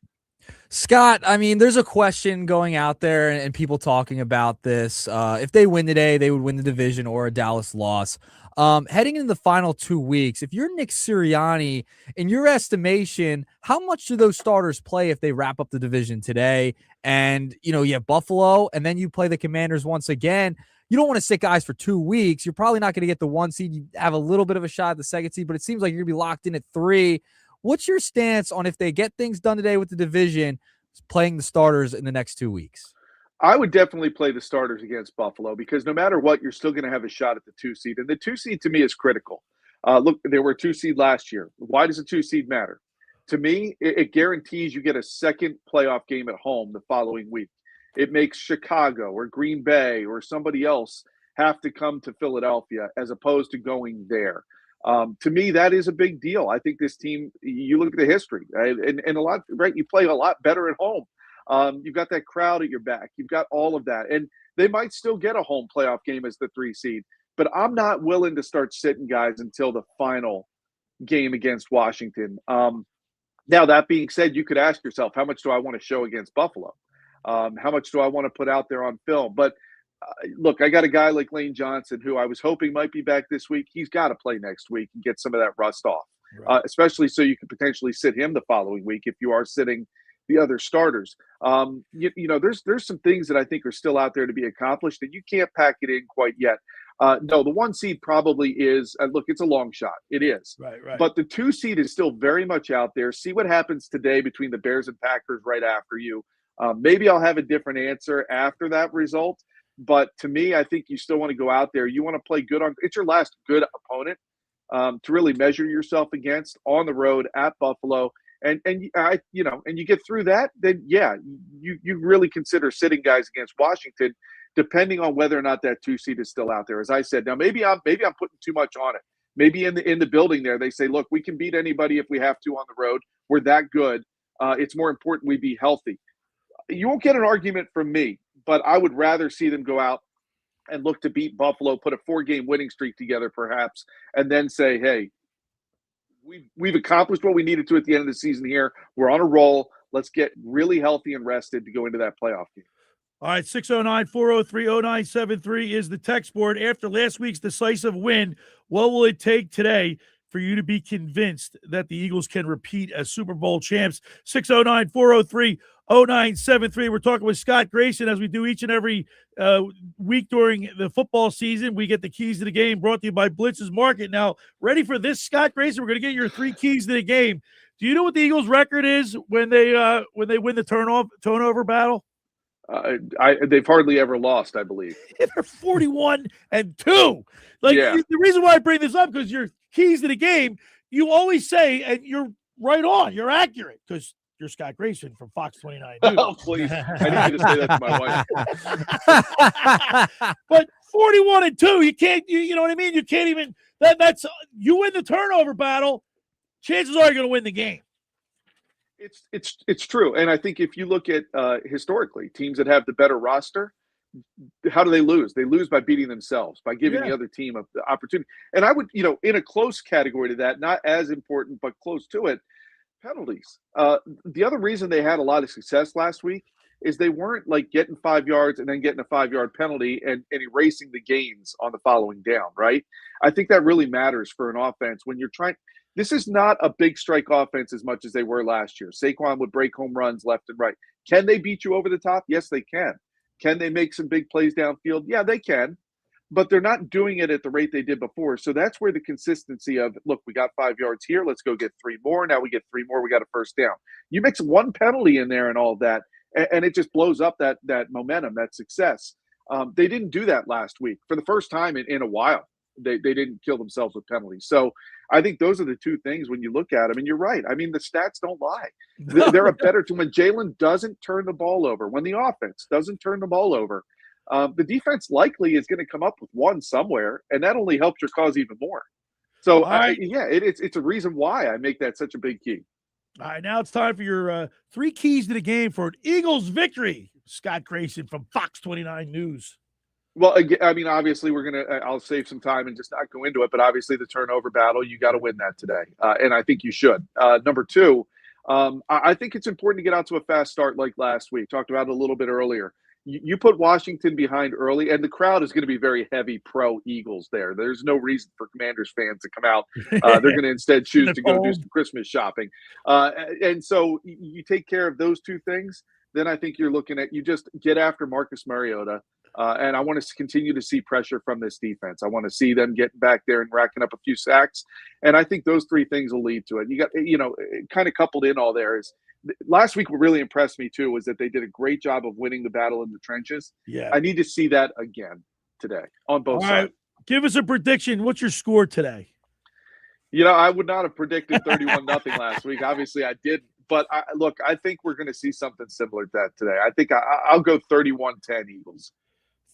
Scott, I mean, there's a question going out there and people talking about this. If they win today, they would win the division or a Dallas loss. Heading into the final 2 weeks, if you're Nick Sirianni, in your estimation, how much do those starters play if they wrap up the division today? And, you have Buffalo, and then you play the Commanders once again. You don't want to sit guys for 2 weeks. You're probably not going to get the 1 seed. You have a little bit of a shot at the 2nd seed, but it seems like you're going to be locked in at 3. What's your stance on if they get things done today with the division, playing the starters in the next 2 weeks? I would definitely play the starters against Buffalo because no matter what, you're still going to have a shot at the 2 seed. And the 2 seed to me is critical. Look, there were 2 seed last year. Why does a 2 seed matter? To me, it guarantees you get a second playoff game at home the following week. It makes Chicago or Green Bay or somebody else have to come to Philadelphia as opposed to going there. To me, that is a big deal. I think this team, you look at the history, right? And a lot, right? You play a lot better at home. You've got that crowd at your back. You've got all of that. And they might still get a home playoff game as the 3 seed. But I'm not willing to start sitting guys until the final game against Washington. Now, that being said, you could ask yourself, how much do I want to show against Buffalo? How much do I want to put out there on film? But look, I got a guy like Lane Johnson who I was hoping might be back this week. He's got to play next week and get some of that rust off, especially so you could potentially sit him the following week if you are sitting the other starters. There's some things that I think are still out there to be accomplished, and you can't pack it in quite yet. No, the 1 seed probably is. Look, it's a long shot. It is. Right. But the 2 seed is still very much out there. See what happens today between the Bears and Packers right after you. Maybe I'll have a different answer after that result. But to me, I think you still want to go out there. You want to play good it's your last good opponent to really measure yourself against on the road at Buffalo. And you get through that, then you really consider sitting guys against Washington, depending on whether or not that 2 seed is still out there. As I said, now maybe I'm putting too much on it. Maybe in the building there, they say, look, we can beat anybody if we have to on the road. We're that good. It's more important we be healthy. You won't get an argument from me, but I would rather see them go out and look to beat Buffalo, put a 4-game winning streak together perhaps, and then say, hey, we've accomplished what we needed to at the end of the season here. We're on a roll. Let's get really healthy and rested to go into that playoff game. All right, 609-403-0973 is the text board. After last week's decisive win, what will it take today for you to be convinced that the Eagles can repeat as Super Bowl champs? 609-403-0973. We're talking with Scott Grayson as we do each and every week during the football season. We get the keys to the game brought to you by Blitz's Market. Now, ready for this, Scott Grayson? We're going to get your 3 keys to the game. Do you know what the Eagles' record is when they win the turnover battle? They've hardly ever lost, I believe. They're 41-2. The reason why I bring this up, because your keys to the game, you always say, and you're right on, you're accurate, because You're Scott Grayson from Fox 29 News. Oh, please. I need you to say that to my wife. But 41-2, you can't, you know what I mean? You can't even, that's, you win the turnover battle, chances are you're going to win the game. It's true. And I think if you look at historically, teams that have the better roster, how do they lose? They lose by beating themselves, by giving the other team the opportunity. And I would, in a close category to that, not as important, but close to it, penalties. The other reason they had a lot of success last week is they weren't like getting 5 yards and then getting a 5-yard penalty and erasing the gains on the following down, right? I think that really matters for an offense when you're trying. This is not a big strike offense as much as they were last year. Saquon would break home runs left and right. Can they beat you over the top? Yes, they can. Can they make some big plays downfield? Yeah, they can. But they're not doing it at the rate they did before. So that's where the consistency of, look, we got 5 yards here. Let's go get 3 more. Now we get 3 more. We got a first down. You mix one penalty in there and all that, and it just blows up that momentum, that success. They didn't do that last week. For the first time in a while, they didn't kill themselves with penalties. So I think those are the two things when you look at them. And you're right. I mean, the stats don't lie. They're a better team. When Jalen doesn't turn the ball over, when the offense doesn't turn the ball over, the defense likely is going to come up with one somewhere, and that only helps your cause even more. So, it's a reason why I make that such a big key. All right, now it's time for your 3 keys to the game for an Eagles victory. Scott Grayson from Fox 29 News. Well, I mean, obviously, I'll save some time and just not go into it, but obviously the turnover battle, you got to win that today. And I think you should. Number 2, I think it's important to get out to a fast start like last week. Talked about it a little bit earlier. You put Washington behind early, and the crowd is going to be very heavy pro-Eagles there. There's no reason for Commanders fans to come out. They're going to instead choose to go do some Christmas shopping. And so you take care of those 2 things, then I think you're looking at, you just get after Marcus Mariota. And I want to continue to see pressure from this defense. I want to see them getting back there and racking up a few sacks. And I think those 3 things will lead to it. You got, kind of coupled in all there is, last week what really impressed me too was that they did a great job of winning the battle in the trenches. Yeah. I need to see that again today on both sides. Right. Give us a prediction. What's your score today? I would not have predicted 31-0 last week. Obviously I didn't. But I think we're going to see something similar to that today. I think I'll go 31-10 Eagles.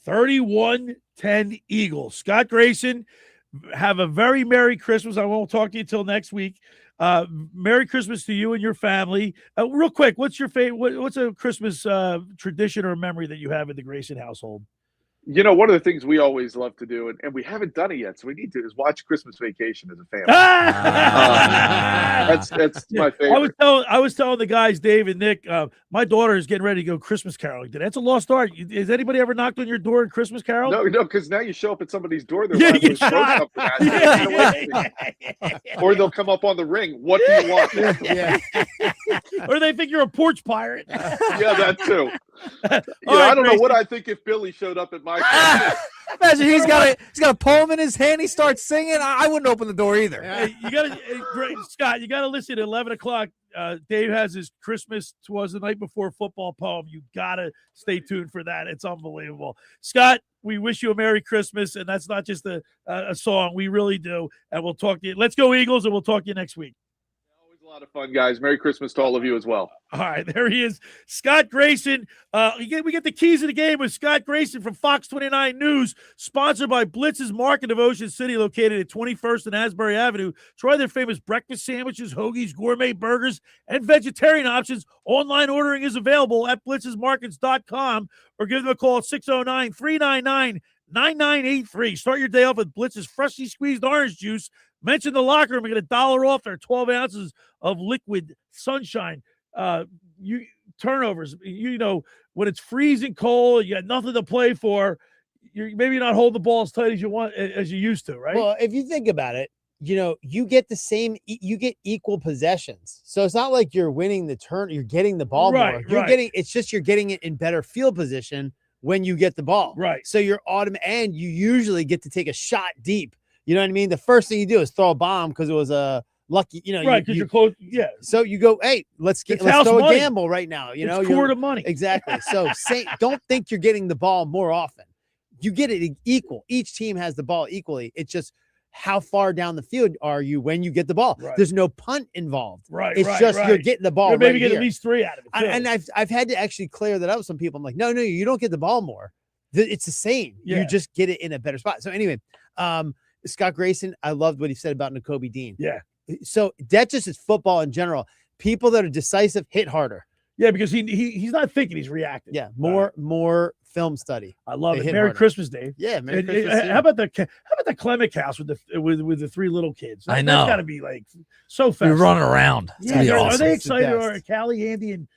31-10 Eagles. Scott Grayson, have a very Merry Christmas. I won't talk to you until next week. Merry Christmas to you and your family. Real quick, what's your favorite? What's a Christmas tradition or memory that you have in the Grayson household? One of the things we always love to do, and we haven't done it yet, so we need to, is watch Christmas Vacation as a family. That's my favorite. I was telling the guys, Dave and Nick, my daughter is getting ready to go Christmas caroling. That's a lost art. Has anybody ever knocked on your door in Christmas carol? No, because now you show up at somebody's door, they're or they'll come up on the ring. What do you want? Or they think you're a porch pirate. Yeah, that too. I don't know what I think if Billy showed up at my Imagine he's got a poem in his hand. He starts singing. I wouldn't open the door either. Hey, Scott, you got to listen at 11 o'clock. Dave has his Christmas was the night before football poem. You got to stay tuned for that. It's unbelievable. Scott, we wish you a Merry Christmas. And that's not just a song. We really do. And we'll talk to you. Let's go Eagles, and we'll talk to you next week. A lot of fun, guys. Merry Christmas to all of you as well. All right, there he is, Scott Grayson. We get the keys of the game with Scott Grayson from Fox 29 News, sponsored by Blitz's Market of Ocean City, located at 21st and Asbury Avenue. Try their famous breakfast sandwiches, hoagies, gourmet burgers, and vegetarian options. Online ordering is available at blitzesmarkets.com, or give them a call at 609-399-9983. Start your day off with Blitz's freshly squeezed orange juice. Mention the locker room and get $1 off their 12 ounces of liquid sunshine. Turnovers, when it's freezing cold, you got nothing to play for. You're maybe not holding the ball as tight as you used to, right? Well, if you think about it, you get you get equal possessions. So it's not like you're winning the turn, you're getting the ball more. It's just you're getting it in better field position when you get the ball. Right. So you're and you usually get to take a shot deep. You know what I mean? The first thing you do is throw a bomb because it was a lucky, right? Because you're close. Yeah. So you go, hey, let's throw a gamble right now. It's core to money. Exactly. So don't think you're getting the ball more often. You get it equal. Each team has the ball equally. It's just how far down the field are you when you get the ball. Right. There's no punt involved. Right. It's just you're getting the ball. You're maybe right get here. at least 3 out of it. Too. And I've had to actually clear that up with some people. I'm like, no, you don't get the ball more. It's the same. Yeah. You just get it in a better spot. So anyway, Scott Grayson, I loved what he said about Nakobe Dean. Yeah. So that just is football in general. People that are decisive hit harder. Yeah, because he's not thinking, he's reacting. Yeah, more film study. I love it. Hit Merry harder. Christmas, Dave. Yeah, Merry Christmas. How about the Klemic house with the 3 little kids? I know. That's got to be like so fast. You're running around. It's Yeah, gonna be are awesome. they It's the excited? best. Or Callie, Andy, and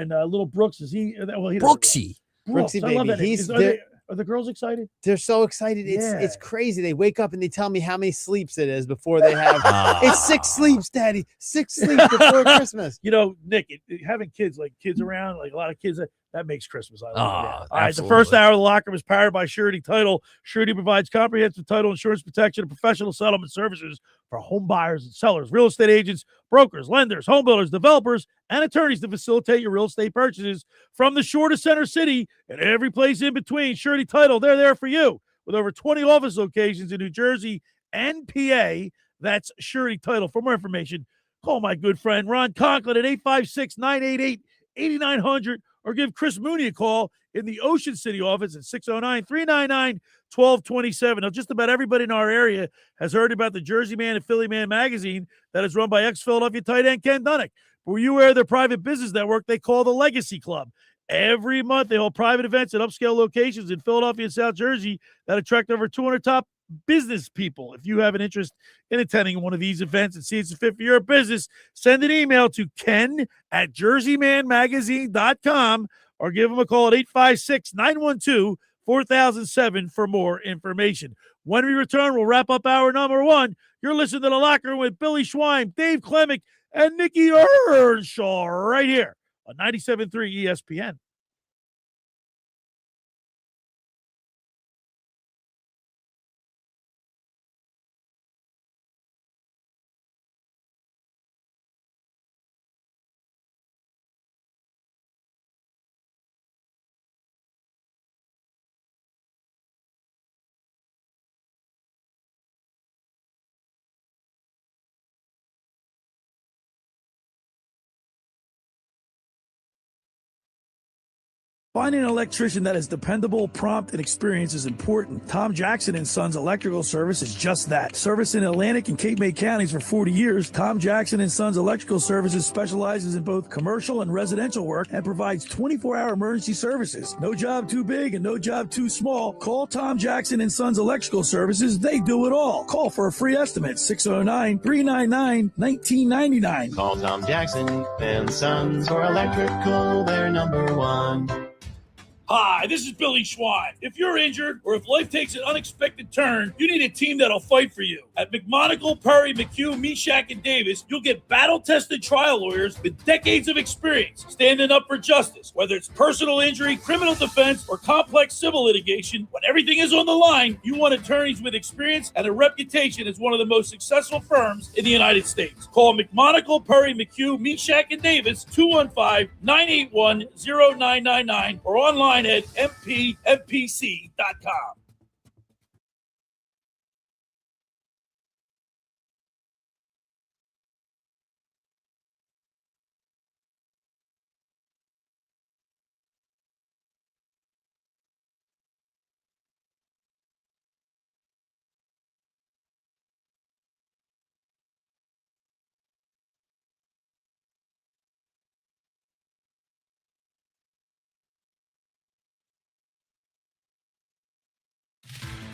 little Brooks? Is he? Well, he Brooksy. Brooks, I love baby. that. Are the girls excited? They're so excited. Yeah. It's crazy. They wake up and they tell me how many sleeps it is before they have. It's 6 sleeps, Daddy. 6 sleeps before Christmas. You know, Nick, having kids around, like a lot of kids, that makes Christmas. I love it. All right, the absolutely. first hour of the locker room is powered by Surety Title. Surety provides comprehensive title insurance protection and professional settlement services for home buyers and sellers, real estate agents, brokers, lenders, home builders, developers, and attorneys to facilitate your real estate purchases from the shore to center city and every place in between. Surety Title, they're there for you. With over 20 office locations in New Jersey and PA, that's Surety Title. For more information, call my good friend Ron Conklin at 856-988-8900 or give Chris Mooney a call in the Ocean City office at 609-399-1227. Now, just about everybody in our area has heard about the Jersey Man and Philly Man magazine that is run by ex-Philadelphia tight end Ken Dunnick. Were you aware of their private business network they call the Legacy Club? Every month, they hold private events at upscale locations in Philadelphia and South Jersey that attract over 200 top business people. If you have an interest in attending one of these events and see it's a fit for your business, send an email to ken@jerseymanmagazine.com or give them a call at 856-912-4007 for more information. When we return, we'll wrap up hour number 1. You're listening to The Locker Room with Billy Schwein, Dave Klemic, and Nick Earnshaw right here on 97.3 ESPN. Finding an electrician that is dependable, prompt, and experienced is important. Tom Jackson & Sons Electrical Service is just that. Service in Atlantic and Cape May counties for 40 years, Tom Jackson & Sons Electrical Services specializes in both commercial and residential work and provides 24-hour emergency services. No job too big and no job too small. Call Tom Jackson & Sons Electrical Services. They do it all. Call for a free estimate, 609-399-1999. Call Tom Jackson and Sons for electrical, they're #1. Hi, this is Billy Schwein. If you're injured or if life takes an unexpected turn, you need a team that'll fight for you. At McMonagle, Perry, McHugh, Meshack, and Davis, you'll get battle-tested trial lawyers with decades of experience standing up for justice. Whether it's personal injury, criminal defense, or complex civil litigation, when everything is on the line, you want attorneys with experience and a reputation as one of the most successful firms in the United States. Call McMonagle, Perry, McHugh, Meshack, and Davis, 215-981-0999, or online at mpmpc.com.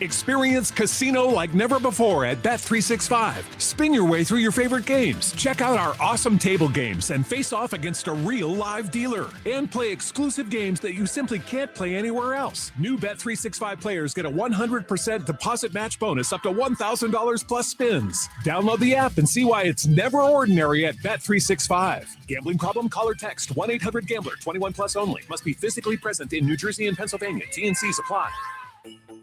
Experience casino like never before at Bet365. Spin your way through your favorite games. Check out our awesome table games and face off against a real live dealer. And play exclusive games that you simply can't play anywhere else. New Bet365 players get a 100% deposit match bonus up to $1,000 plus spins. Download the app and see why it's never ordinary at Bet365. Gambling problem? Call or text 1-800-GAMBLER. 21 plus only. Must be physically present in New Jersey and Pennsylvania. T&Cs apply.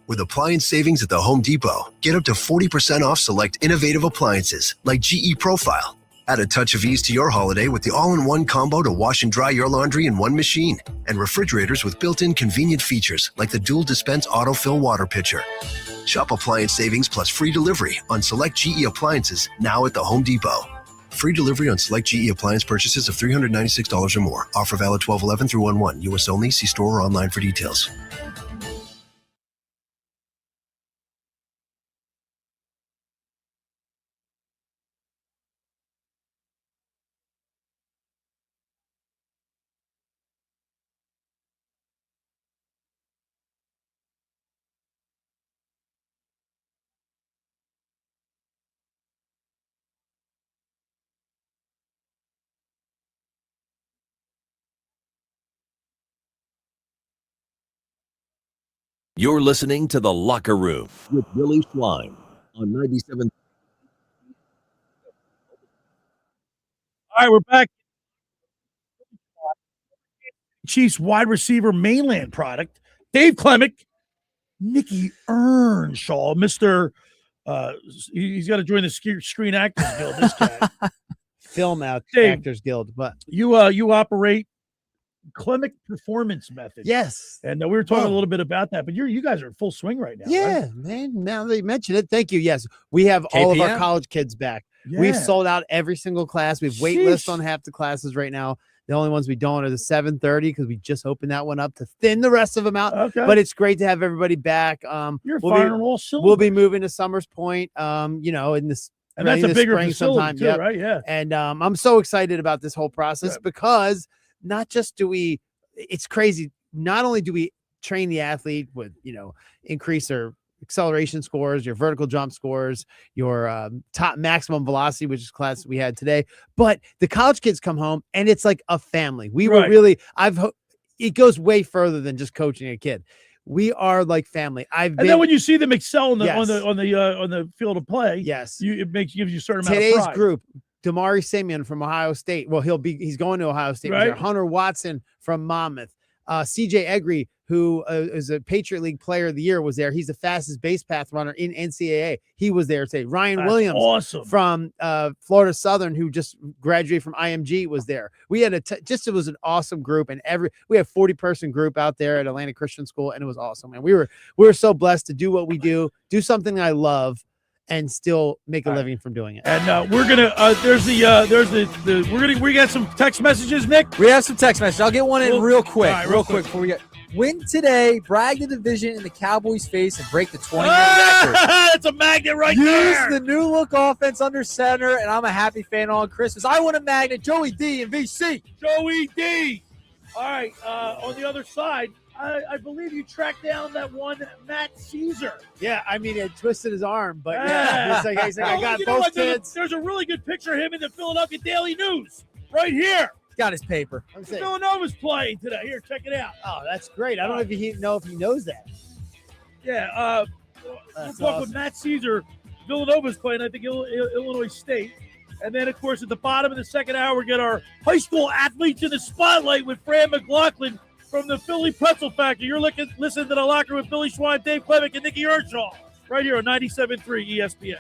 With appliance savings at the Home Depot, get up to 40% off select innovative appliances like GE Profile. Add a touch of ease to your holiday with the all-in-one combo to wash and dry your laundry in one machine. And refrigerators with built-in convenient features like the dual dispense autofill water pitcher. Shop appliance savings plus free delivery on select GE appliances now at the Home Depot. Free delivery on select GE appliance purchases of $396 or more. Offer valid 12/11 through 1/1. U.S. only. See store or online for details. You're listening to The Locker Room with Billy Schwein on 97. All right, we're back. Chiefs wide receiver mainland product, Dave Klemic, Nick Earnshaw, Mr. He's got to join the Screen Actors Guild. This guy, Film Dave, Actors Guild, but you operate Klemic Performance Method. Yes, and we were talking a little bit about that, but you guys are in full swing right now. Yeah, right? man. Now that you mention it, thank you. Yes, we have all of our college kids back. Yeah. We've sold out every single class. We've wait lists on half the classes right now. The only ones we don't are the 7:30 because we just opened that one up to thin the rest of them out. Okay. But it's great to have everybody back. You're firing on all cylinders. We'll be moving to Summers Point. In this. And that's a bigger spring facility sometime. too, Yep. right? Yeah. And I'm so excited about this whole process because not just do we, it's crazy. Not only do we train the athlete with, increase their acceleration scores, your vertical jump scores, your top maximum velocity, which is class we had today, but the college kids come home and it's like a family. We were really, it goes way further than just coaching a kid. We are like family. And then when you see them excel on the field of play, yes, it gives you a certain amount of today's pride. group. Damari Simeon from Ohio State. Well, he's going to Ohio State. Right. Hunter Watson from Monmouth. CJ Egri, who is a Patriot League Player of the Year, was there. He's the fastest base path runner in NCAA. He was there today. Ryan Williams from Florida Southern, who just graduated from IMG, was there. We had it was an awesome group, and we have 40-person group out there at Atlantic Christian School, and it was awesome. And we were so blessed to do what we do something I love, and still make a living from doing it. And we're gonna we got some text messages, Nick. We have some text messages. I'll get one in real quick. All right, real quick before we get win today, brag the division in the Cowboys' face, and break the 20-year record. That's a magnet right there. Use the new look offense under center, and I'm a happy fan on Christmas. I want a magnet, Joey D in VC. Joey D. All right, on the other side, I believe you tracked down that one Matt Caesar. Yeah, I mean, it twisted his arm, but yeah, he's like I got both kids. There's a really good picture of him in the Philadelphia Daily News right here. He's got his paper. Villanova's playing today. Here, check it out. Oh, that's great. I don't know if he knows that. Yeah, we'll talk with Matt Caesar. Villanova's playing, I think, Illinois State. And then, of course, at the bottom of the second hour, we get our high school athletes in the spotlight with Fran Mclaughlin from the Philly Pretzel Factory. You're listening to The Locker with Billy Schwein, Dave Klemic, and Nick Earnshaw right here on 97.3 ESPN.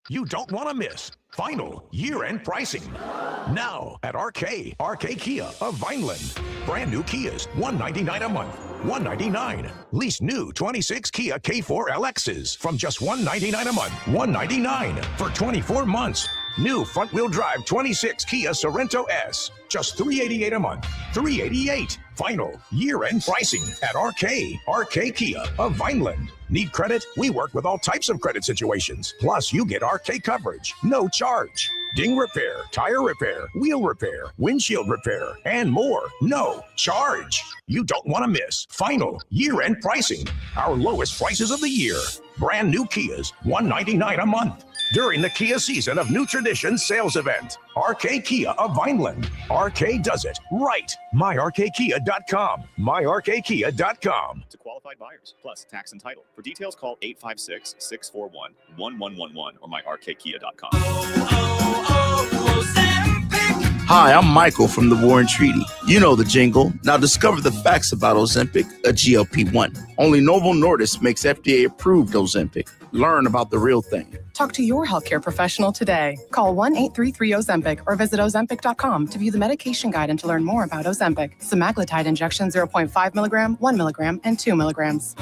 You don't want to miss final year-end pricing. Now at RK Kia of Vineland. Brand new Kias, $199 a month, $199. Lease new 26 Kia K4 LXs from just $199 a month, $199 for 24 months. New front-wheel drive 26 Kia Sorento S, just $388 a month, $388. Final year-end pricing at RK Kia of Vineland. Need credit? We work with all types of credit situations. Plus, you get RK coverage, no charge. Ding repair, tire repair, wheel repair, windshield repair, and more. No charge. You don't want to miss final year-end pricing. Our lowest prices of the year. Brand new Kias, $199 a month. During the Kia Season of New Traditions sales event. RK Kia of Vineland. RK does it right. MyRKKia.com. MyRKKia.com. To qualified buyers, plus tax and title. For details, call 856-641-1111 or myrkkia.com. Hi, I'm Michael from the Warren Treaty. You know the jingle. Now discover the facts about Ozempic, a GLP-1. Only Novo Nordisk makes FDA-approved Ozempic. Learn about the real thing. Talk to your healthcare professional today. Call 1-833-OZEMPIC or visit Ozempic.com to view the medication guide and to learn more about Ozempic. Semaglutide injection 0.5 milligram, 1 milligram, and 2 milligrams.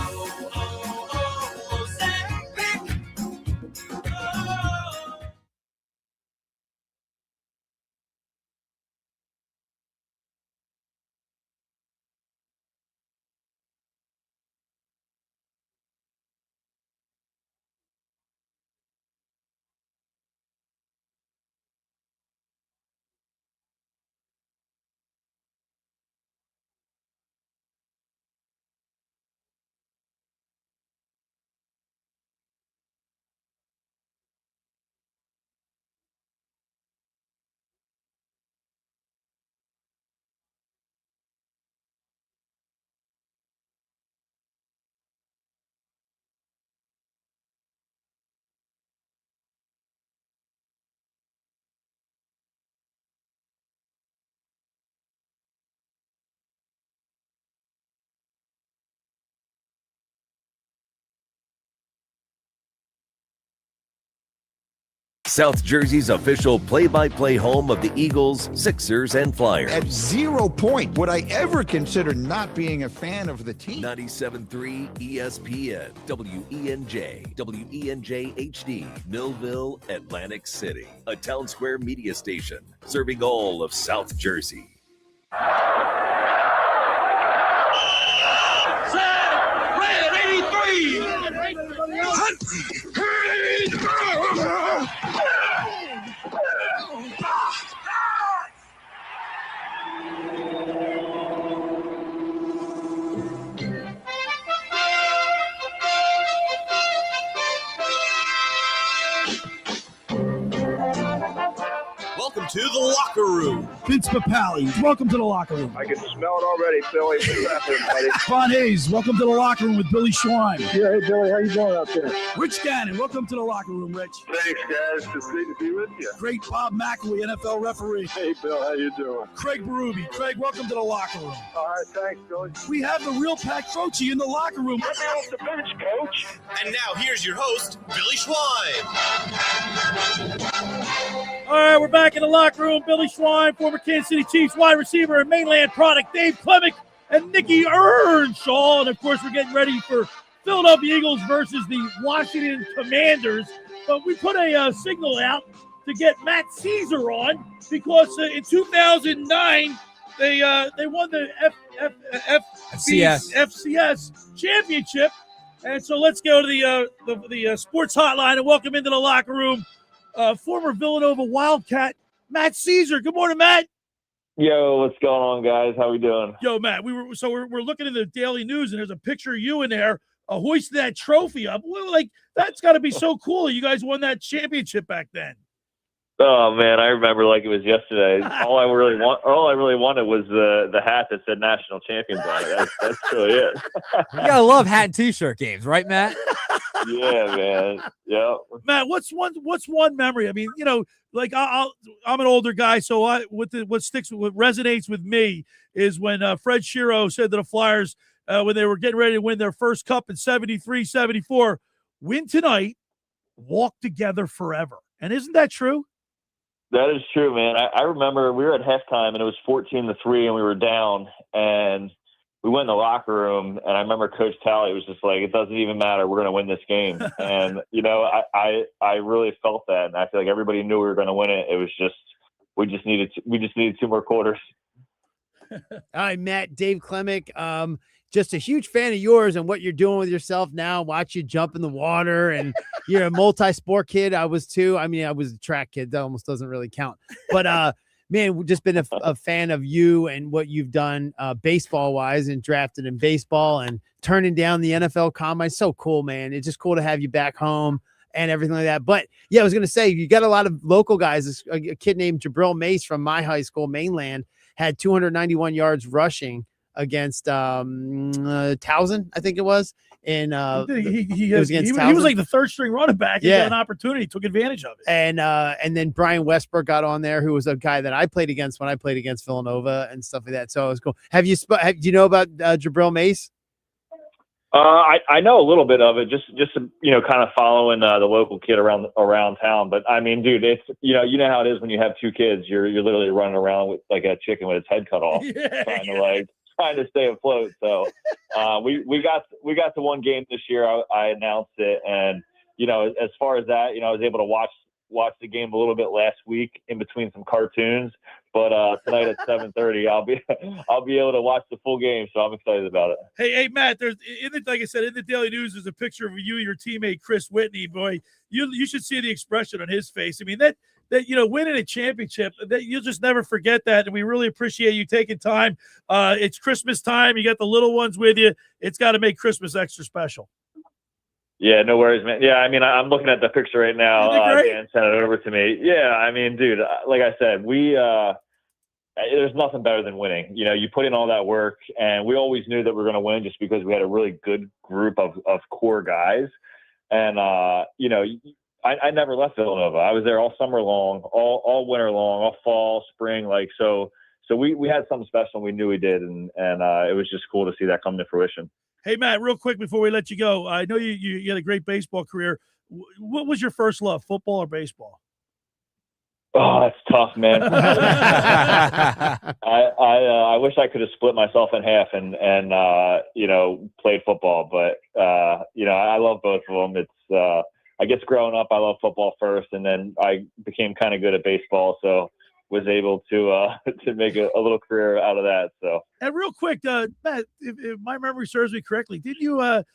South Jersey's official play-by-play home of the Eagles, Sixers, and Flyers. At 0 point would I ever consider not being a fan of the team. 97.3 ESPN, WENJ, WENJ HD, Millville, Atlantic City. A Town Square media station serving all of South Jersey. Red 83! Welcome to the locker room. Vince Papali, welcome to the locker room. I can smell it already, Billy. What's happening, buddy? Ron Hayes, welcome to the locker room with Billy Schwein. Yeah, hey, Billy, how you doing out there? Rich Gannon, welcome to the locker room, Rich. Thanks, guys. It's great to be with you. Great Bob McElwee, NFL referee. Hey, Bill, how you doing? Craig Berube. Craig, welcome to the locker room. All right, thanks, Billy. We have the real Pat Croce in the locker room. Get me off the bench, Coach. And now here's your host, Billy Schwein. All right, we're back in the locker room. Billy Schwein, former Kansas City Chiefs wide receiver and mainland product, Dave Klemic, and Nick Earnshaw. And, of course, we're getting ready for Philadelphia Eagles versus the Washington Commanders. But we put a signal out to get Matt Caesar on because in 2009, they won the FCS championship. And so let's go to the sports hotline and welcome into the locker room former Villanova Wildcat, Matt Caesar. Good morning, Matt. Yo, what's going on, guys? How we doing? Yo, Matt, we're looking at the Daily News, and there's a picture of you in there hoisting that trophy up. Well, like, that's got to be so cool. You guys won that championship back then. Oh man, I remember like it was yesterday. All I really wanted was the hat that said national champions on it. That's really it. You gotta love hat and t-shirt games, right, Matt? Yeah, man. Yeah. Matt, what's one memory? I mean, you know, like I'm an older guy, so what resonates with me is when Fred Shiro said to the Flyers when they were getting ready to win their first cup in 73-74, win tonight, walk together forever. And isn't that true? That is true, man. I remember we were at halftime and it was 14-3 and we were down and we went in the locker room and I remember Coach Talley was just like, it doesn't even matter. We're going to win this game. And, you know, I really felt that. And I feel like everybody knew we were going to win it. It was just, we just needed 2 more quarters. All right, Matt, Dave Klemic. Just a huge fan of yours and what you're doing with yourself now. Watch you jump in the water, and you're a multi-sport kid. I was too. I mean, I was a track kid. That almost doesn't really count. But man, we've just been a fan of you and what you've done baseball-wise, and drafted in baseball and turning down the NFL combine. So cool, man. It's just cool to have you back home and everything like that. But yeah, I was going to say, you got a lot of local guys. A kid named Jabril Mace from my high school, Mainland, had 291 yards rushing against Towson, I think it was. And he was like the third string running back. He got an opportunity, took advantage of it. And then Brian Westbrook got on there, who was a guy that I played against when I played against Villanova and stuff like that. So it was cool. Do you know about Jabril Mace? I know a little bit of it, just kind of following the local kid around town. But I mean, dude, it's you know how it is when you have two kids. You're literally running around with like a chicken with its head cut off, trying to stay afloat. So we got to one game this year. I announced it, and as far as that, I was able to watch the game a little bit last week in between some cartoons. But tonight at 7:30, I'll be able to watch the full game, so I'm excited about it. Hey, Matt, like I said, in the Daily News, there's a picture of you and your teammate Chris Whitney. Boy, you should see the expression on his face. I mean, that winning a championship, that you'll just never forget that, and we really appreciate you taking time. It's Christmas time. You got the little ones with you. It's got to make Christmas extra special. Yeah, no worries, man. Yeah, I mean, I'm looking at the picture right now. Dan sent it over to me. Yeah, I mean, dude, like I said, there's nothing better than winning. You put in all that work, and we always knew that we were going to win just because we had a really good group of core guys. And, I never left Villanova. I was there all summer long, all winter long, all fall, spring. So we had something special, and we knew we did. And it was just cool to see that come to fruition. Hey, Matt, real quick before we let you go, I know you had a great baseball career. What was your first love, football or baseball? Oh, that's tough, man. I wish I could have split myself in half and played football, but I love both of them. It's I guess growing up, I loved football first, and then I became kind of good at baseball, so was able to make a little career out of that. So, and real quick, Matt, if my memory serves me correctly, did you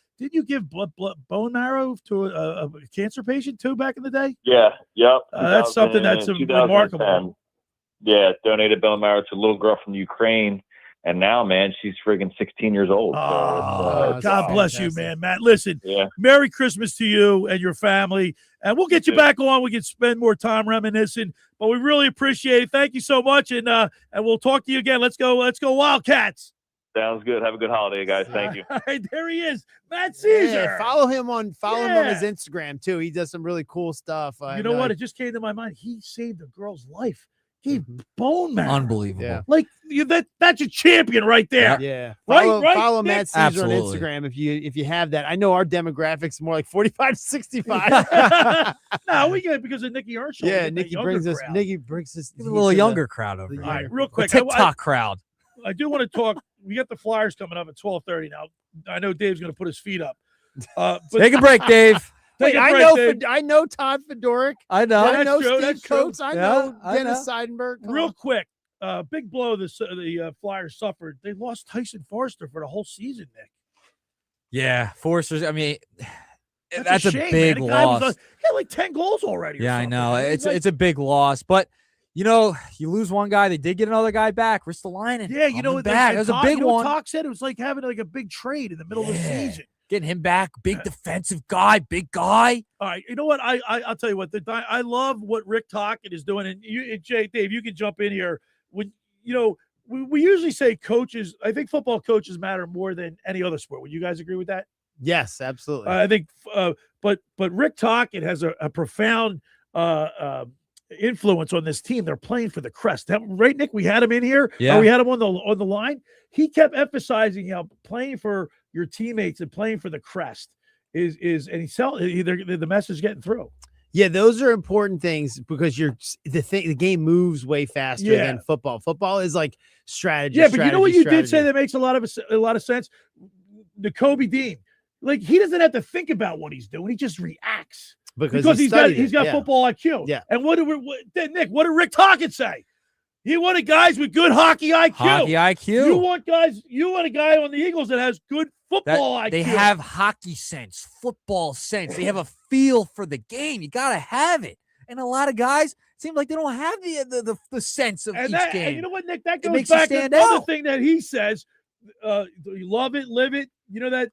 give bone marrow to a cancer patient too back in the day? Yeah, yep. That's something that's remarkable. Yeah, donated bone marrow to a little girl from Ukraine, and now, man, she's friggin' 16 years old. God bless you, man. Matt, listen, Merry Christmas to you and your family, and we'll get you back on. We can spend more time reminiscing, but we really appreciate it. Thank you so much, and we'll talk to you again. Let's go Wildcats. Sounds good. Have a good holiday, guys. Thank you. All right, there he is, Matt Caesar. Yeah, follow him on his Instagram too. He does some really cool stuff. You know what? It just came to my mind. He saved a girl's life. Gave bone marrow. Unbelievable. Yeah. Like that's a champion right there. Yeah. Right. Follow Matt Caesar Absolutely. on Instagram if you have that. I know our demographics more like 45 to 65. No, we get it because of Nicky Earnshaw. Yeah, Nicky brings us a little younger crowd over here. All right, real quick. TikTok crowd. I do want to talk. We got the Flyers coming up at 12:30 now. I know Dave's going to put his feet up. But Take a break, Dave. Wait, I know Todd Fedoruk. I know. I know true, Steve Coates. I know Dennis know. Seidenberg. Real quick, big blow the Flyers suffered. They lost Tyson Forster for the whole season, Nick. Yeah, Forster's. I mean, that's a shame, big man. The guy loss. He had like 10 goals already. Yeah, I know. It's a big loss, but you lose one guy. They did get another guy back, Ristolainen. Yeah, back. It was a big one. Talk said it was like having like a big trade in the middle of the season. Getting him back, big defensive guy, big guy. All right, you know what? I'll tell you what. I love what Rick Tocchet is doing, and Dave, you can jump in here. When we usually say coaches. I think football coaches matter more than any other sport. Would you guys agree with that? Yes, absolutely. I think, but Rick Tocchet has a profound influence on this team. They're playing for the crest. Right, Nick? We had him in here. Yeah, we had him on the line. He kept emphasizing how playing for your teammates and playing for the crest is and the message getting through. Yeah, those are important things because the game moves way faster than football. Football is like strategy. Yeah, but you know what you did say that makes a lot of sense? Nakobe Dean, like he doesn't have to think about what he's doing; he just reacts because he's got football IQ. Yeah. And Nick? What did Rick Tocchet say? You want guys with good hockey IQ. Hockey IQ. You want a guy on the Eagles that has good football IQ. They have hockey sense, football sense. They have a feel for the game. You got to have it. And a lot of guys seem like they don't have the sense of each game. And you know what, Nick? That It goes makes you back to stand another out. thing that he says. You love it, live it. You know that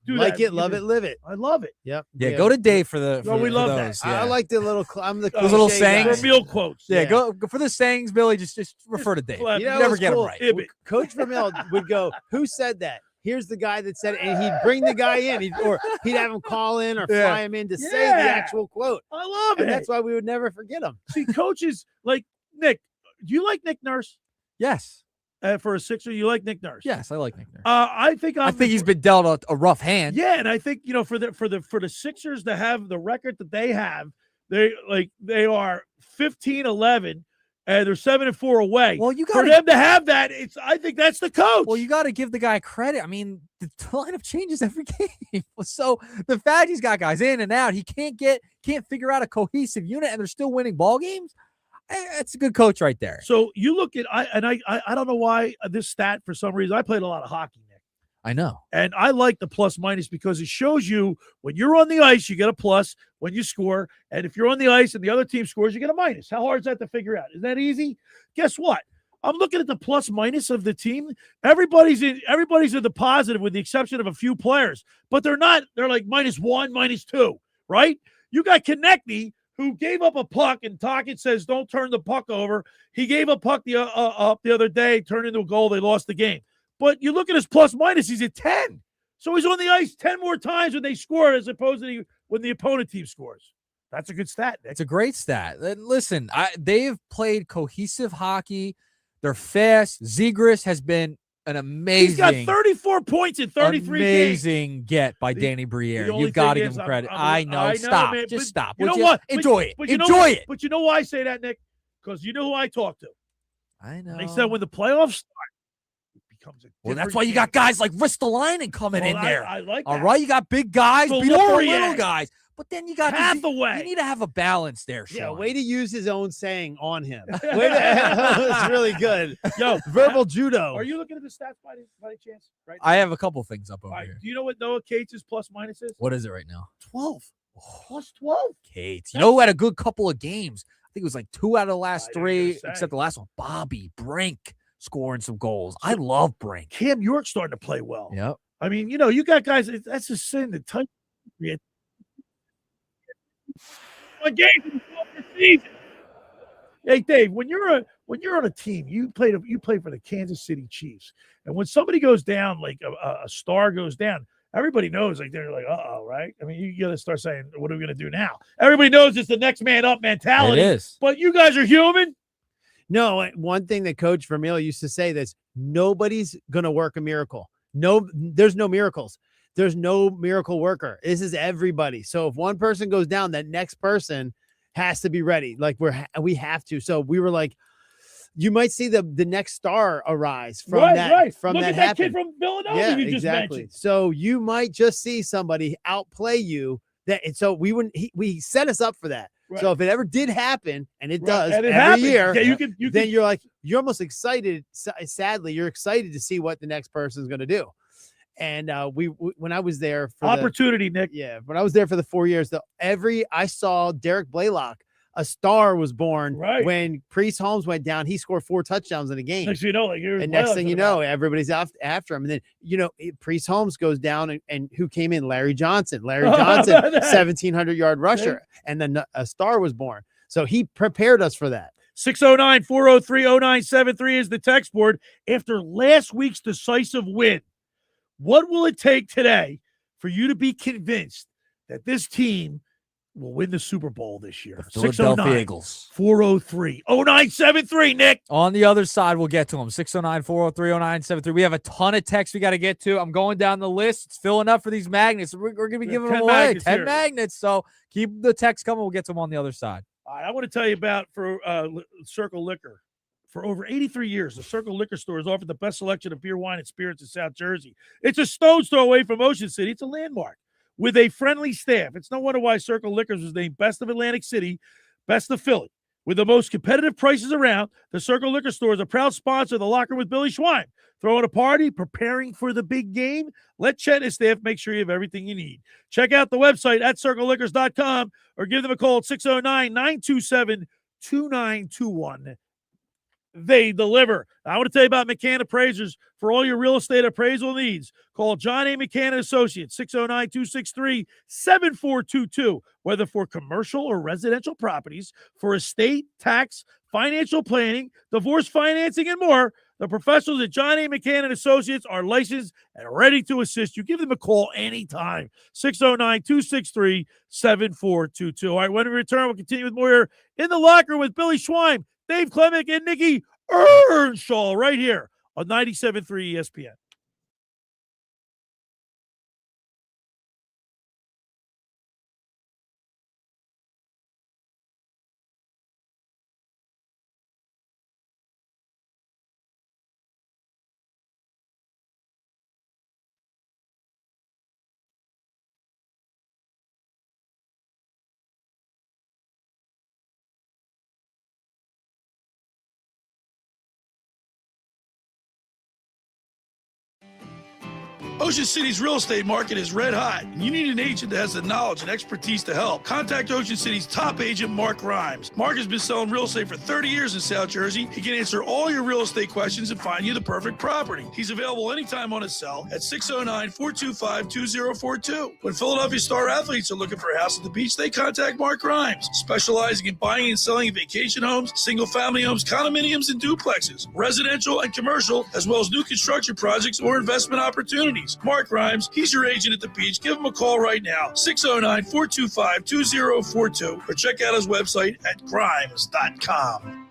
Like it, love it, live it. I love it. Yep. Yeah, go to Dave for the. Well, we love those. that. Yeah. I like the little. I'm the Those little cliche sayings. guy. Vermeil quotes. Yeah, go for the sayings, Billy. Just refer to Dave. You know, You it never was get cool. them right. Ibit. Coach Vermeil would go, "Who said that?" Here's the guy that said it, and he'd bring the guy in, or he'd have him call in or fly him in to say the actual quote. I love And it. that's why we would never forget him. See, coaches like Nick. Do you like Nick Nurse? Yes. For a Sixer, you like Nick Nurse? Yes, I like Nick Nurse. I think he's been dealt a rough hand. Yeah, and I think for the Sixers to have the record that they have, they are 15-11 and they're 7-4 away. Well, you got for them to have that. I think that's the coach. Well, you got to give the guy credit. I mean, the lineup changes every game. So the fact he's got guys in and out, he can't figure out a cohesive unit, and they're still winning ball games. That's a good coach right there. So you look at I don't know why this stat for some reason. I played a lot of hockey, Nick. I know. And I like the plus minus because it shows you when you're on the ice, you get a plus when you score. And if you're on the ice and the other team scores, you get a minus. How hard is that to figure out? Is that easy? Guess what? I'm looking at the plus minus of the team. Everybody's in the positive with the exception of a few players, but they're not. They're like -1, -2, right? You got Konechny, who gave up a puck, and Tocchet says, don't turn the puck over. He gave a puck up the other day, turned into a goal. They lost the game. But you look at his plus minus, he's at 10. So he's on the ice 10 more times when they score as opposed to when the opponent team scores. That's a good stat, Nick. It's a great stat. Listen, they've played cohesive hockey. They're fast. Zegras has been an amazing. He's got 34 points in 33 games. Amazing get by Danny Briere. only You've got to thing give is, him credit. I I know. know, Stop. man, Just but stop. You know Would what? Enjoy it. But you know Enjoy what? it. But you know why I say that, Nick? Because you know who I talk to. I know. They said when the playoffs start, it becomes a Well, that's different why you game. got guys like Ristolainen coming Well, in there. I like All that. right, you got big guys, beat up the Delorier. little guys. But then you got Hathaway. You need to have a balance there, Sean. Yeah, way to use his own saying on him. It's really good. Yo, verbal judo. Are you looking at the stats by any chance? Right. I have a couple things up over All right. here. Do you know what Noah Cates' plus minus is? What is it right now? 12. Plus 12. Kate. You know who had a good couple of games? I think it was like 2 out of the last I 3, was gonna say. except the last one. Bobby Brink scoring some goals. I love Brink. Cam York's starting to play well. Yep. I mean, you got guys. That's a sin to touch. A game for the season. Hey, Dave, when you're on a team, you play for the Kansas City Chiefs, and when somebody goes down, like a star goes down, everybody knows. Like they're like, right? I mean, you got to start saying, "What are we going to do now?" Everybody knows it's the next man up mentality. It is. But you guys are human. No, one thing that Coach Vermeil used to say is nobody's going to work a miracle. No, there's no miracles. There's no miracle worker. This is everybody. So if one person goes down, that next person has to be ready. Like we have to. So we were like, you might see the next star arise from that. Right. From Look that at that happen. kid from Villanova. You just mentioned. So you might just see somebody outplay you. And so we set us up for that. Right. So if it ever did happen, and it does And it every happens. year, Yeah, then you're almost excited. Sadly, you're excited to see what the next person's going to do. And when I was there for opportunity, Nick. Yeah, when I was there for the 4 years, I saw Derek Blaylock, a star was born when Priest Holmes went down. He scored 4 touchdowns in a game. Next thing you know, and next thing you know, everybody's after him. And then Priest Holmes goes down, and who came in? Larry Johnson. Larry Johnson, 1,700-yard rusher, and then a star was born. So he prepared us for that. 609-403-0973 is the text board. After last week's decisive win, what will it take today for you to be convinced that this team will win the Super Bowl this year? Philadelphia Eagles. 403-0973, Nick. On the other side, we'll get to them. 609-403-0973. We have a ton of texts we got to get to. I'm going down the list. It's filling up for these magnets. We're going to be giving them away. 10 magnets. So keep the text coming. We'll get to them on the other side. All right, I want to tell you about for Circle Liquor. For over 83 years, the Circle Liquor Store has offered the best selection of beer, wine, and spirits in South Jersey. It's a stone's throw away from Ocean City. It's a landmark with a friendly staff. It's no wonder why Circle Liquors was named Best of Atlantic City, Best of Philly. With the most competitive prices around, the Circle Liquor Store is a proud sponsor of the Locker Room with Billy Schwein. Throwing a party, preparing for the big game? Let Chet and his staff make sure you have everything you need. Check out the website at circleliquors.com or give them a call at 609-927-2921. They deliver. I want to tell you about McCann Appraisers for all your real estate appraisal needs. Call John A. McCann and Associates, 609-263-7422. Whether for commercial or residential properties, for estate, tax, financial planning, divorce financing, and more, the professionals at John A. McCann and Associates are licensed and ready to assist you. Give them a call anytime, 609-263-7422. All right, when we return, we'll continue with more here in the locker room with Billy Schwein, Dave Klemic, and Nick Earnshaw right here on 97.3 ESPN. Ocean City's real estate market is red hot, and you need an agent that has the knowledge and expertise to help. Contact Ocean City's top agent, Mark Rhymes. Mark has been selling real estate for 30 years in South Jersey. He can answer all your real estate questions and find you the perfect property. He's available anytime on his cell at 609-425-2042. When Philadelphia star athletes are looking for a house at the beach, they contact Mark Rhymes, specializing in buying and selling vacation homes, single-family homes, condominiums, and duplexes, residential and commercial, as well as new construction projects or investment opportunities. Mark Rhymes, he's your agent at the beach. Give him a call right now, 609-425-2042, or check out his website at grimes.com.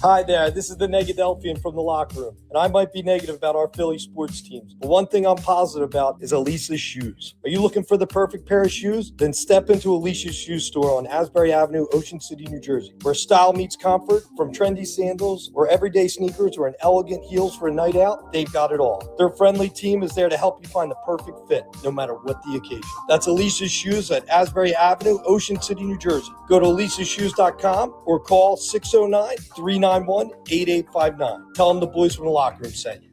Hi there, this is the Negadelphian from the locker room, and I might be negative about our Philly sports teams, but one thing I'm positive about is Elisa's shoes. Are you looking for the perfect pair of shoes? Then step into Elisa's shoe store on Asbury Avenue, Ocean City, New Jersey, where style meets comfort. From trendy sandals or everyday sneakers or an elegant heels for a night out, they've got it all. Their friendly team is there to help you find the perfect fit, no matter what the occasion. That's Elisa's Shoes at Asbury Avenue, Ocean City, New Jersey. Go to elisashoes.com or call 609-391-8859. Tell them the boys from the locker room sent you.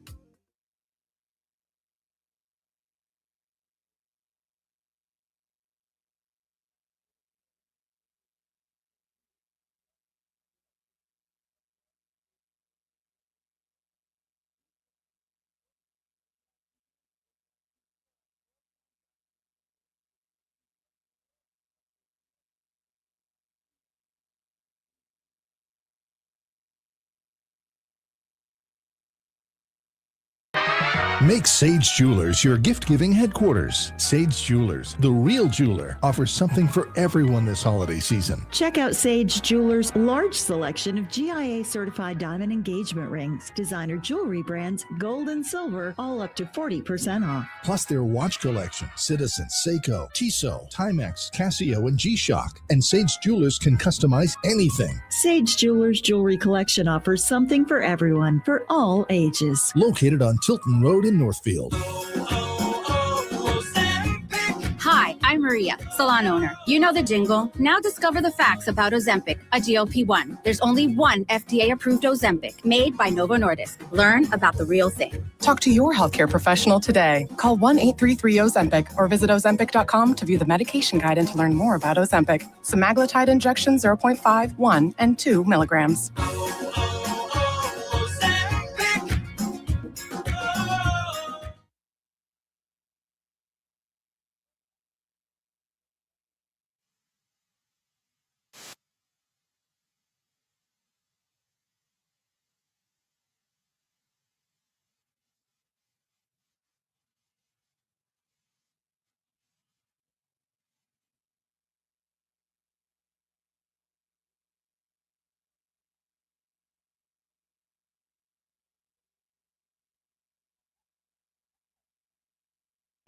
Make Sage Jewelers your gift-giving headquarters. Sage Jewelers, the real jeweler, offers something for everyone this holiday season. Check out Sage Jewelers' large selection of GIA-certified diamond engagement rings, designer jewelry brands, gold and silver, all up to 40% off. Plus their watch collection, Citizen, Seiko, Tissot, Timex, Casio, and G-Shock. And Sage Jewelers can customize anything. Sage Jewelers' jewelry collection offers something for everyone, for all ages. Located on Tilton Road in Northfield. Hi, I'm Maria, salon owner. You know the jingle. Now discover the facts about Ozempic, a GLP-1. There's only one FDA-approved Ozempic made by Novo Nordisk. Learn about the real thing. Talk to your healthcare professional today. Call 1-833-OZEMPIC or visit Ozempic.com to view the medication guide and to learn more about Ozempic. Semaglutide injection 0.5, 1, and 2 milligrams.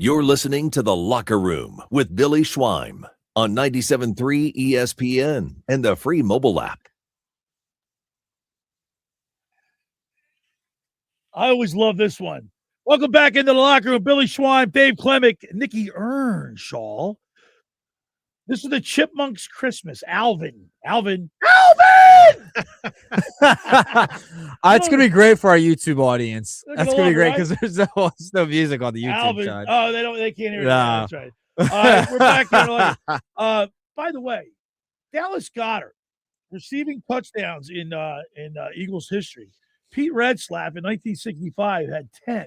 You're listening to The Locker Room with Billy Schwein on 97.3 ESPN and the free mobile app. I always love this one. Welcome back into the locker room. Billy Schwein, Dave Klemic, Nick Earnshaw. This is the Chipmunks Christmas. Alvin. It's gonna be great for our YouTube audience. They're That's gonna gonna be love great it, because there's no music on the YouTube Alvin. side. Oh, they can't hear Nah. that. That's right. All right, we're back here. By the way, Dallas Goedert receiving touchdowns in Eagles history. Pete Redslap in 1965 had 10.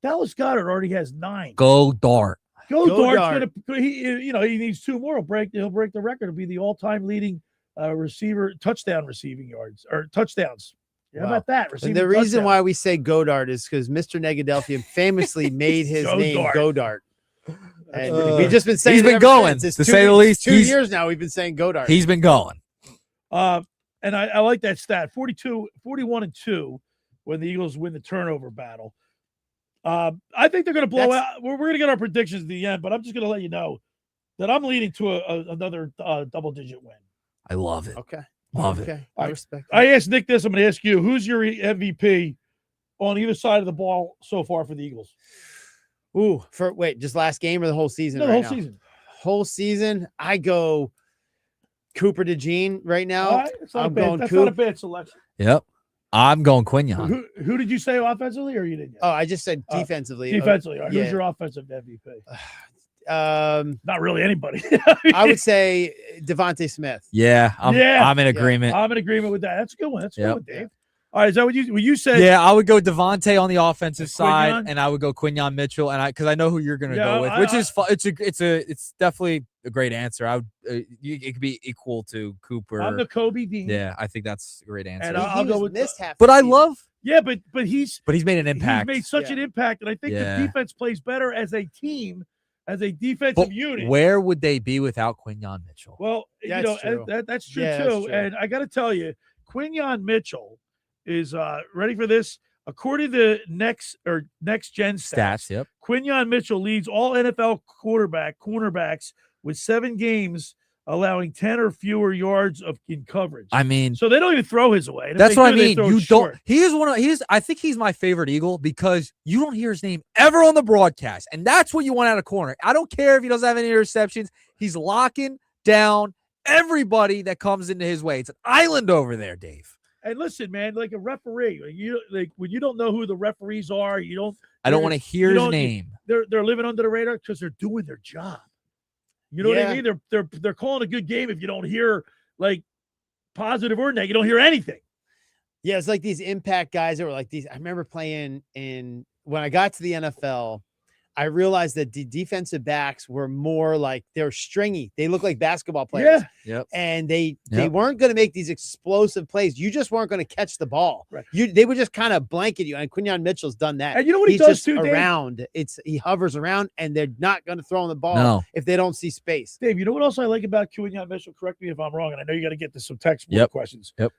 Dallas Goedert already has 9. Go Dart. Dart's he needs 2 more. He'll break the record. It'll be the all-time leading receiver touchdown receiving yards or touchdowns. How about that? And the reason why we say Godard is because Mr. Negadelphian famously made his name Godard. And we've just been saying he's been going, to say the least. 2 years now we've been saying Godard. He's been going. And I like that stat, 41-2 when the Eagles win the turnover battle. I think they're going to blow out. We're going to get our predictions at the end, but I'm just going to let you know that I'm leading to another double-digit win. I love it. Okay. Love it. Okay. I respect that. I asked Nick this. I'm going to ask you, who's your MVP on either side of the ball so far for the Eagles? Ooh, just last game or the whole season? No, the whole season. Whole season, I go Cooper DeJean right now. All right, that's not a bad selection. Yep. I'm going Quignon. Who did you say offensively, or you didn't? Oh, I just said defensively. Defensively. All right, who's your offensive MVP? Not really anybody. I would say Devontae Smith. Yeah, I'm in agreement. I'm in agreement with that. That's a good one. That's a good one, Dave. All right, is that what you said? Yeah, I would go Devontae on the offensive side, Quignon? and I would go Quignon Mitchell, and because I know who you're going to go with, which is fun. It's definitely a great answer. I would it could be equal to Cooper. I'm the Kobe Dean. Yeah, I think that's a great answer. And I'll go with mishap. But I love. Yeah, but he's made an impact. He's made such an impact, and I think the defense plays better as a team, as a defensive unit. Where would they be without Quignon Mitchell? Well, that's true. That's true Yeah, too. that's true. And I got to tell you, Quignon Mitchell is ready for this. According to next gen stats, yep. Quignon Mitchell leads all NFL cornerbacks with 7 games allowing 10 or fewer yards in coverage. I mean, so they don't even throw his away. And if that's they what I do, they mean. throw You it short. don't. I think he's my favorite Eagle because you don't hear his name ever on the broadcast, and that's what you want out of corner. I don't care if he doesn't have any interceptions. He's locking down everybody that comes into his way. It's an island over there, Dave. And listen, man, like a referee, when you don't know who the referees are, I don't want to hear his name. They're living under the radar because they're doing their job. You know what I mean? They're calling a good game if you don't hear like positive or negative. You don't hear anything. Yeah, it's like these impact guys that were like these. I remember playing when I got to the NFL, I realized that the defensive backs were more like they're stringy. They look like basketball players. Yeah. Yep. And they weren't going to make these explosive plays. You just weren't going to catch the ball. Right. They would just kind of blanket you. And Quignon Mitchell's done that. And you know what He's he does just too, Dave? around. He hovers around, and they're not going to throw him the ball if they don't see space. Dave, you know what else I like about Quignon Mitchell? Correct me if I'm wrong, and I know you got to get to some text questions. Yep.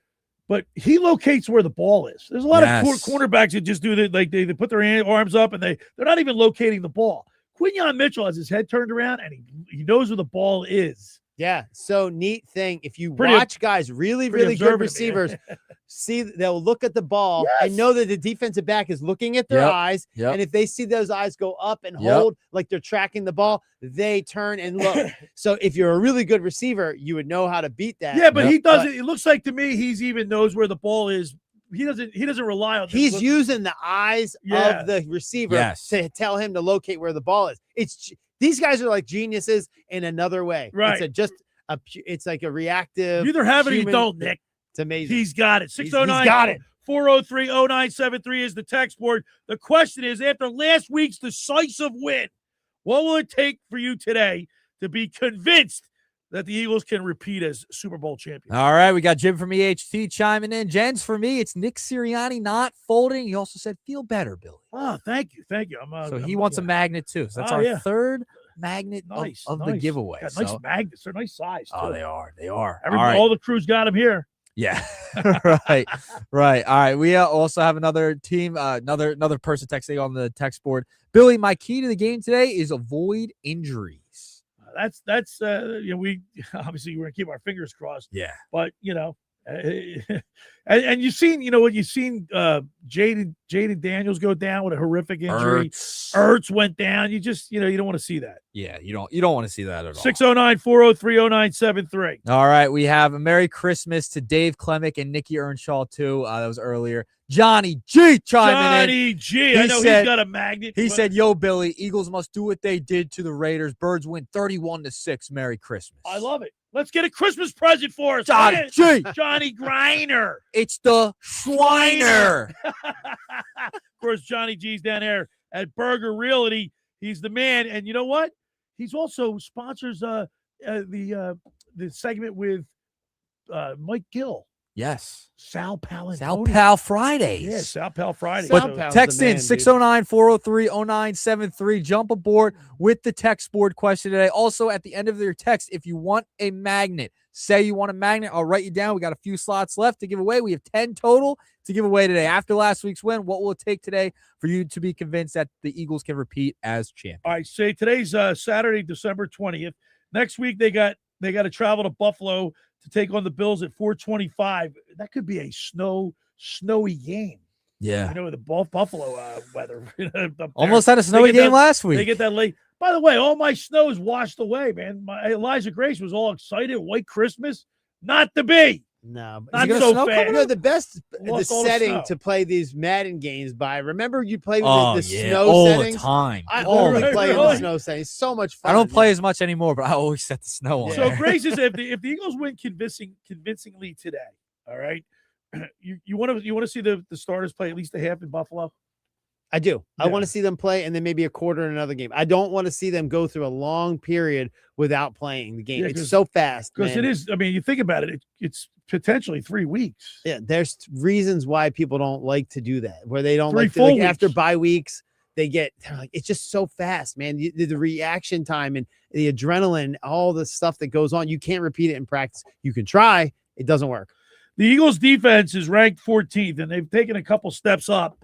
But he locates where the ball is. There's a lot of cornerbacks that just do that, like they put their arms up and they're not even locating the ball. Quignon Mitchell has his head turned around and he knows where the ball is. Yeah. So neat thing. If you watch guys, really good receivers, they'll look at the ball and know that the defensive back is looking at their eyes. Yep. And if they see those eyes go up and hold like they're tracking the ball, they turn and look. So if you're a really good receiver, you would know how to beat that. Yeah, but he doesn't. It looks like to me he's even knows where the ball is. He doesn't rely on. He's using the eyes of the receiver to tell him to locate where the ball is. These guys are like geniuses in another way. Right. It's like a reactive. You either have it or you don't, Nick. It's amazing. He's got it. 609. He's got it. 403-0973 is the text board. The question is, after last week's decisive win, what will it take for you today to be convinced that the Eagles can repeat as Super Bowl champions? All right, we got Jim from EHT chiming in. Jens, for me, it's Nick Sirianni not folding. He also said, feel better, Billy. Oh, thank you. So he wants a magnet, too. So that's our third magnet of the giveaway. Got nice magnets. They're nice size, too. Oh, they are. All the crews got them here. Yeah, right. All right. We also have another team, another person texting on the text board. Billy, my key to the game today is avoid injuries. That's we obviously we're gonna keep our fingers crossed. Yeah, but And you've seen, you've seen Jaden Daniels go down with a horrific injury. Ertz went down. You just, you don't want to see that. Yeah, you don't want to see that at all. 609-403-0973. All right, we have a Merry Christmas to Dave Klemic and Nicky Earnshaw too. That was earlier. Johnny G chiming in. Johnny G. I know he's got a magnet. He said, "Yo, Billy, Eagles must do what they did to the Raiders. Birds win 31-6. Merry Christmas." I love it. Let's get a Christmas present for us. Johnny G. Johnny Griner. It's the Schweiner. Of course, Johnny G's down there at Burger Realty. He's the man. And you know what? He's also sponsors the segment with Mike Gill. Yes. Sal Pal Fridays. Yeah, Sal Pal Fridays. But text in 609-403-0973. Jump aboard with the text board question today. Also, at the end of your text, if you want a magnet, say you want a magnet, I'll write you down. We got a few slots left to give away. We have 10 total to give away today. After last week's win, what will it take today for you to be convinced that the Eagles can repeat as champions? All right, say today's Saturday, December 20th. Next week, they got to travel to Buffalo to take on the Bills at 4:25. That could be a snowy game. Yeah. The Buffalo weather. Almost had a snowy game last week. They get that late. By the way, all my snow is washed away, man. Eliza Grace was all excited. White Christmas. Not to be. No, not so fast. The best Lost the all the setting snow. to play these Madden games by. Remember you played with the snow all settings? the time. I all only the play in time. the snow settings. So much fun. I don't play as much anymore, but I always set the snow on. So Grace is if the Eagles win convincingly today, all right. You want to see the starters play at least a half in Buffalo? I do. I want to see them play and then maybe a quarter in another game. I don't want to see them go through a long period without playing the game. It's so fast. Because it is. I mean, you think about it, it's potentially 3 weeks. Yeah, there's reasons why people don't like to do that, where they don't 3 like to, full weeks. after bye weeks, they're like, it's just so fast, man. The reaction time and the adrenaline, all the stuff that goes on, you can't repeat it in practice. You can try, it doesn't work. The Eagles defense is ranked 14th, and they've taken a couple steps up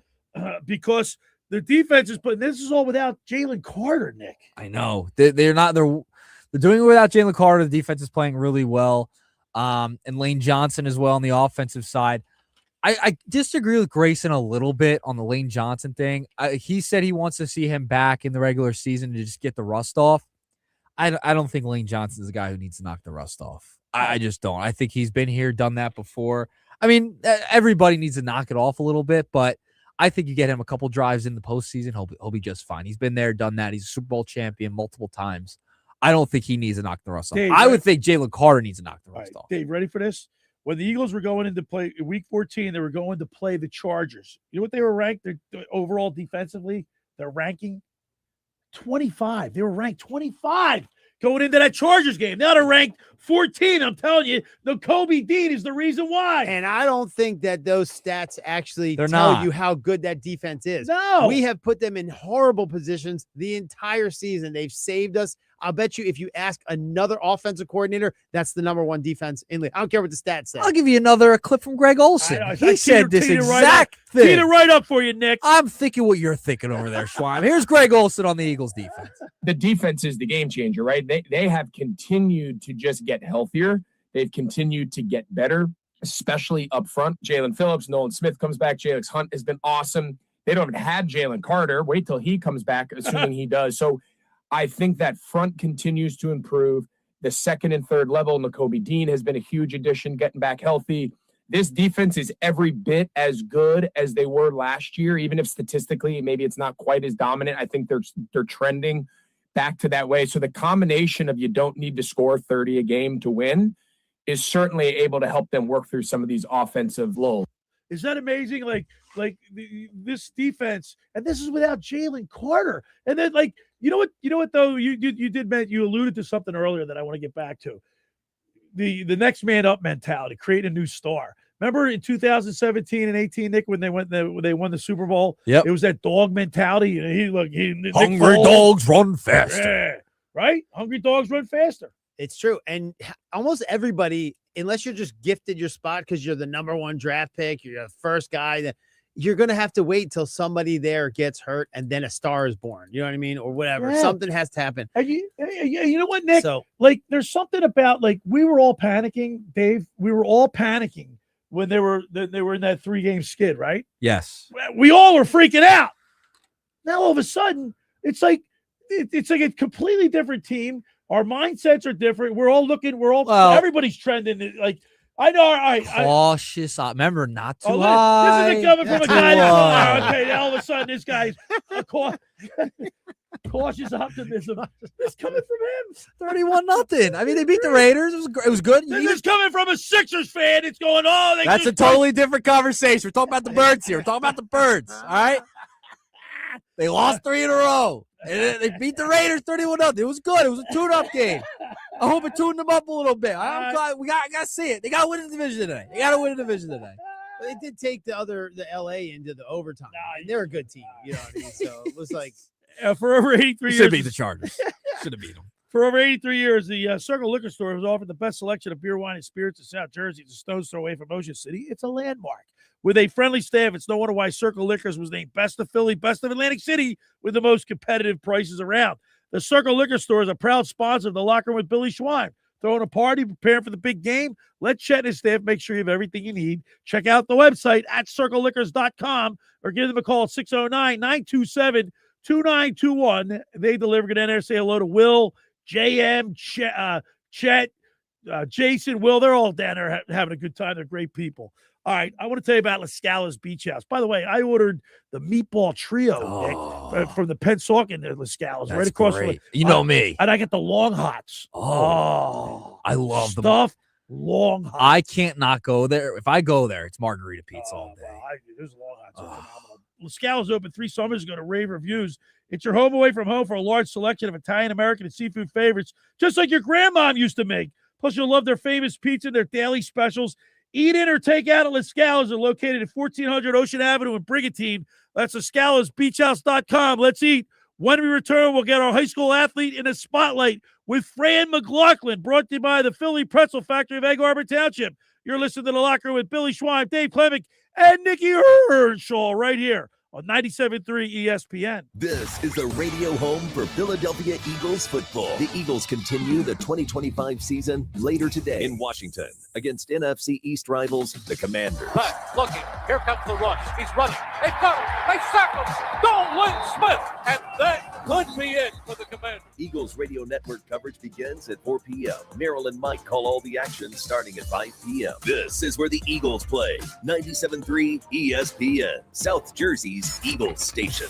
because the defense is, but this is all without Jalen Carter, Nick. I know they're doing it without Jalen Carter. The defense is playing really well. And Lane Johnson as well on the offensive side. I disagree with Grayson a little bit on the Lane Johnson thing. He said he wants to see him back in the regular season to just get the rust off. I don't think Lane Johnson is a guy who needs to knock the rust off. I just don't. I think he's been here, done that before. I mean, everybody needs to knock it off a little bit, but I think you get him a couple drives in the postseason, he'll be just fine. He's been there, done that. He's a Super Bowl champion multiple times. I don't think he needs to knock the rust off. Dave, I would think Jalen Carter needs to knock the rust off. Dave, ready for this? When the Eagles were going into play week 14, they were going to play the Chargers. You know what they were ranked overall defensively? Their ranking 25. They were ranked 25 going into that Chargers game. Now they're ranked 14. I'm telling you, the Kobe Dean is the reason why. And I don't think that those stats actually They're tell not. you how good that defense is. No. We have put them in horrible positions the entire season. They've saved us. I'll bet you if you ask another offensive coordinator, that's the number one defense in league. I don't care what the stats say. I'll give you another clip from Greg Olson. He said this exact thing. Teed it right up for you, Nick. I'm thinking what you're thinking over there, Schwein. Here's Greg Olson on the Eagles defense. The defense is the game changer, right? They have continued to just get healthier. They've continued to get better, especially up front. Jalen Phillips, Nolan Smith comes back. Jalix Hunt has been awesome. They don't even have Jalen Carter. Wait till he comes back, assuming he does. So I think that front continues to improve. The second and third level, Nakobe Dean has been a huge addition, getting back healthy. This defense is every bit as good as they were last year, even if statistically maybe it's not quite as dominant. I think they're trending back to that way. So the combination of you don't need to score 30 a game to win is certainly able to help them work through some of these offensive lulls. Is that amazing? This defense, and this is without Jalen Carter. And then, you know what though, you alluded to something earlier that I want to get back to. The next man up mentality, create a new star. Remember in 2017 and 18, Nick, when they won the Super Bowl? Yep. It was that dog mentality. And Hungry dogs run faster. Yeah, right? Hungry dogs run faster. It's true. And almost everybody, unless you're just gifted your spot because you're the number one draft pick, you're the first guy, that you're going to have to wait till somebody there gets hurt and then a star is born. You know what I mean? Or whatever. Yeah. Something has to happen. And you know what, Nick? So, like, there's something about, like, we were all panicking, Dave. We were all panicking when they were in that 3-game skid, right? Yes. We all were freaking out. Now all of a sudden, it's like a completely different team. Our mindsets are different. We're all everybody's trending. Like, I know. Cautious. Remember, not too this high. isn't coming from a guy that's okay. Now all of a sudden, this guy's cautious optimism. It's coming from him. 31-0. I mean, they beat the Raiders. It was good. This is coming from a Sixers fan. It's going, oh, that's a totally different conversation. We're talking about the Birds here. We're talking about the Birds. All right. They lost 3 in a row. And they beat the Raiders 31-0. It was good. It was a tune-up game. I hope it tuned them up a little bit. I got to see it. They got to win the division today. They did take the LA into the overtime. And they're a good team. You know what I mean? So it was like for over 83 years. Should beat the Chargers. Should have beat them. For over 83 years, the Circle Liquor Store has offered the best selection of beer, wine, and spirits in South Jersey. It's a stone's throw away from Ocean City. It's a landmark. With a friendly staff, it's no wonder why Circle Liquors was named Best of Philly, Best of Atlantic City, with the most competitive prices around. The Circle Liquor Store is a proud sponsor of the Locker Room with Billy Schwein. Throwing a party, preparing for the big game? Let Chet and his staff make sure you have everything you need. Check out the website at circleliquors.com or give them a call at 609-927-2921. They deliver. Get in there, say hello to Will, JM, Chet, Jason, Will. They're all down there having a good time. They're great people. All right, I want to tell you about La Scala's Beach House. By the way, I ordered the meatball trio Nick, from the Pensauken at La Scala's right across the You know me. And I get the long hots. I love them. Stuffed long hots. I can't not go there. If I go there, it's margarita pizza all day. Wow, there's long hots. Phenomenal. La Scala's opened 3 summers ago to rave reviews. It's your home away from home for a large selection of Italian, American, and seafood favorites, just like your grandmom used to make. Plus, you'll love their famous pizza, their daily specials. Eat in or take out at La Scala's. Are located at 1400 Ocean Avenue in Brigantine. That's LaScalasBeachHouse.com. Let's eat. When we return, we'll get our high school athlete in the spotlight with Fran Mclaughlin, brought to you by the Philly Pretzel Factory of Egg Harbor Township. You're listening to The Locker with Billy Schwein, Dave Klemic, and Nick Earnshaw right here on 97.3 ESPN. This is the radio home for Philadelphia Eagles football. The Eagles continue the 2025 season later today in Washington against NFC East rivals, the Commanders. Looking, here comes the rush. He's running. They've got him. They sack him. Dolan Smith, and that could be it for the Commanders. Eagles radio network coverage begins at 4 p.m. Merrill and Mike call all the action starting at 5 p.m. This is where the Eagles play. 97.3 ESPN, South Jersey's Eagles station.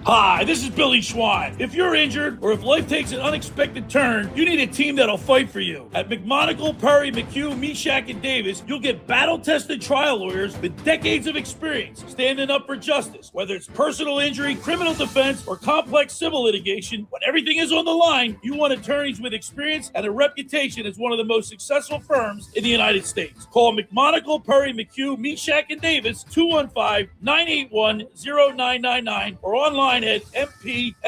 Hi, this is Billy Schwein. If you're injured or if life takes an unexpected turn, you need a team that'll fight for you. At McMonagle, Perry, McHugh, Meshach, and Davis, you'll get battle-tested trial lawyers with decades of experience standing up for justice. Whether it's personal injury, criminal defense, or complex civil litigation, when everything is on the line, you want attorneys with experience and a reputation as one of the most successful firms in the United States. Call McMonagle, Perry, McHugh, Meshach, and Davis, 215-981-0999, or online at mpmpc.com.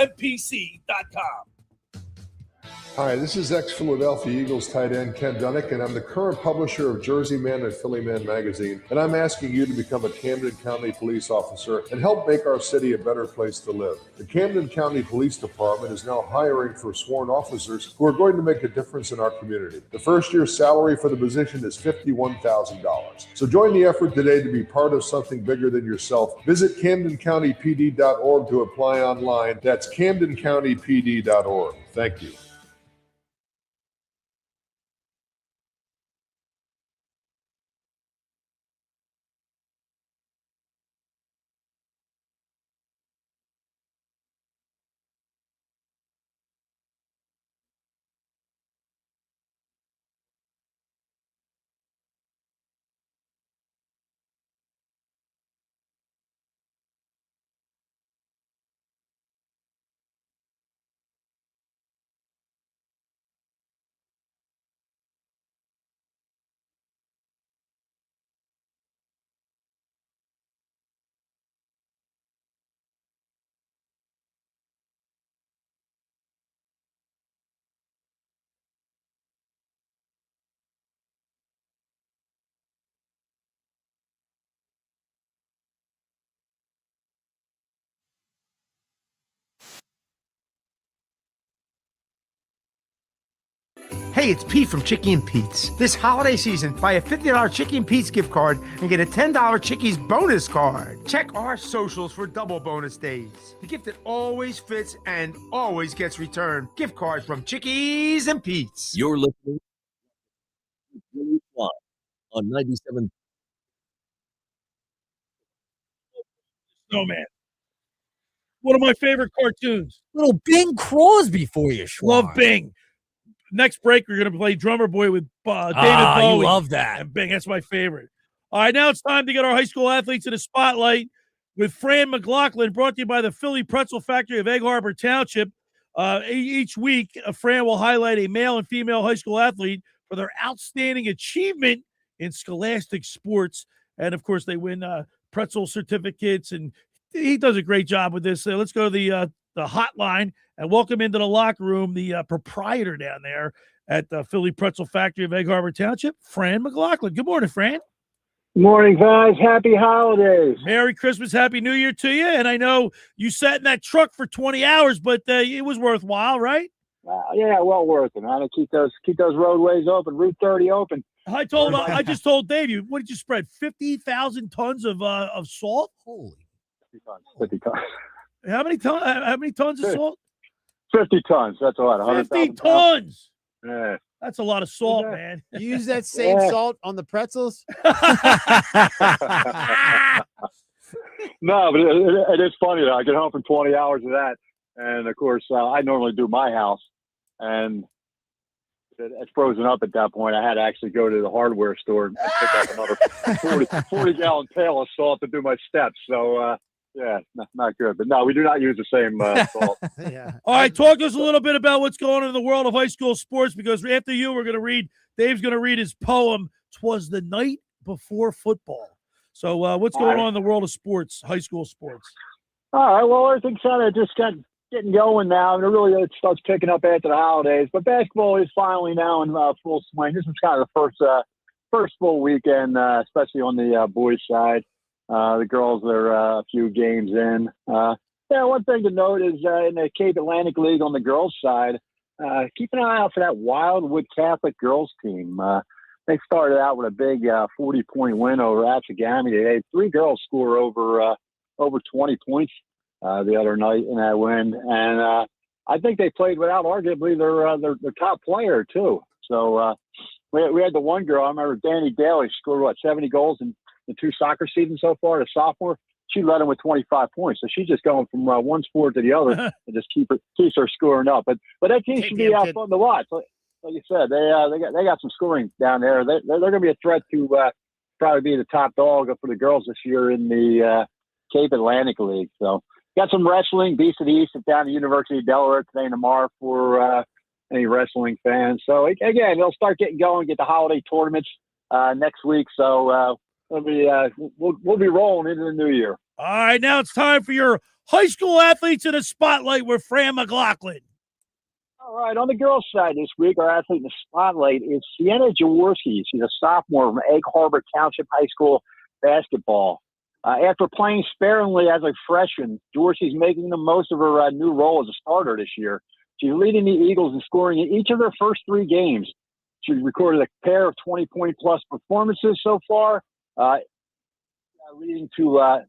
Hi, this is ex-Philadelphia Eagles tight end Ken Dunnick, and I'm the current publisher of Jersey Man and Philly Man magazine, and I'm asking you to become a Camden County police officer and help make our city a better place to live. The Camden County Police Department is now hiring for sworn officers who are going to make a difference in our community. The first year's salary for the position is $51,000. So join the effort today to be part of something bigger than yourself. Visit CamdenCountyPD.org to apply online. That's CamdenCountyPD.org. Thank you. Hey, it's Pete from Chicky and Pete's. This holiday season, buy a $50 Chicky and Pete's gift card and get a $10 Chicky's bonus card. Check our socials for double bonus days. The gift that always fits and always gets returned. Gift cards from Chickies and Pete's. You're listening to Billy Schwein on 97. Snowman. One of my favorite cartoons. Little Bing Crosby for you, Schwan. Love Bing. Next break, we're going to play Drummer Boy with David Bowie. You love that. And Bing, that's my favorite. All right, now it's time to get our high school athletes in the spotlight with Fran Mclaughlin, brought to you by the Philly Pretzel Factory of Egg Harbor Township. Each week, Fran will highlight a male and female high school athlete for their outstanding achievement in scholastic sports. And, of course, they win pretzel certificates, and he does a great job with this. Let's go to the hotline and welcome into the locker room the proprietor down there at the Philly Pretzel Factory of Egg Harbor Township, Fran Mclaughlin. Good morning, Fran. Good morning, guys. Happy holidays. Merry Christmas, Happy New Year to you. And I know you sat in that truck for 20 hours, but it was worthwhile, right? Yeah, well worth it, man. Keep those roadways open, Route 30 open. I just told Dave, what did you spread? 50,000 tons of salt? Holy. 50 tons. How many tons of salt? 50 tons. That's a lot. 50 tons. Yeah. That's a lot of salt, man. You use that same salt on the pretzels? No, but it is funny though. I get home from 20 hours of that, and of course I normally do my house, and it's frozen up at that point. I had to actually go to the hardware store and pick up another 40-gallon pail of salt to do my steps. So yeah, not good. But no, we do not use the same salt. Yeah. All right, talk to us a little bit about what's going on in the world of high school sports, because after you, Dave's going to read his poem, "'Twas the Night Before Football." So what's going on in the world of sports, high school sports? All right, well, everything's kind of just getting going now, and it starts picking up after the holidays. But basketball is finally now in full swing. This is kind of the first full weekend, especially on the boys' side. The girls are a few games in. One thing to note is in the Cape Atlantic League on the girls' side, keep an eye out for that Wildwood Catholic girls team. They started out with a big 40-point win over Atchigami. They had 3 girls score over 20 points the other night in that win, and I think they played without arguably their top player too. So we had the one girl. I remember Danny Daly scored 70 goals in the 2 soccer seasons so far, a sophomore. She led them with 25 points. So she's just going from one sport to the other and just keeps her scoring up. But that team should be fun to watch. Like you said, they got some scoring down there. They're going to be a threat to probably be the top dog for the girls this year in the Cape Atlantic League. So got some wrestling, Beast of the East down at the University of Delaware today and tomorrow for any wrestling fans. So again, they'll start getting going, get the holiday tournaments next week. So we'll be rolling into the new year. All right, now it's time for your high school athletes in the spotlight with Fran Mclaughlin. All right, on the girls' side this week, our athlete in the spotlight is Sienna Jaworski. She's a sophomore from Egg Harbor Township High School basketball. After playing sparingly as a freshman, Jaworski's making the most of her new role as a starter this year. She's leading the Eagles in scoring in each of their first 3 games. She's recorded a pair of 20-point-plus performances so far, leading to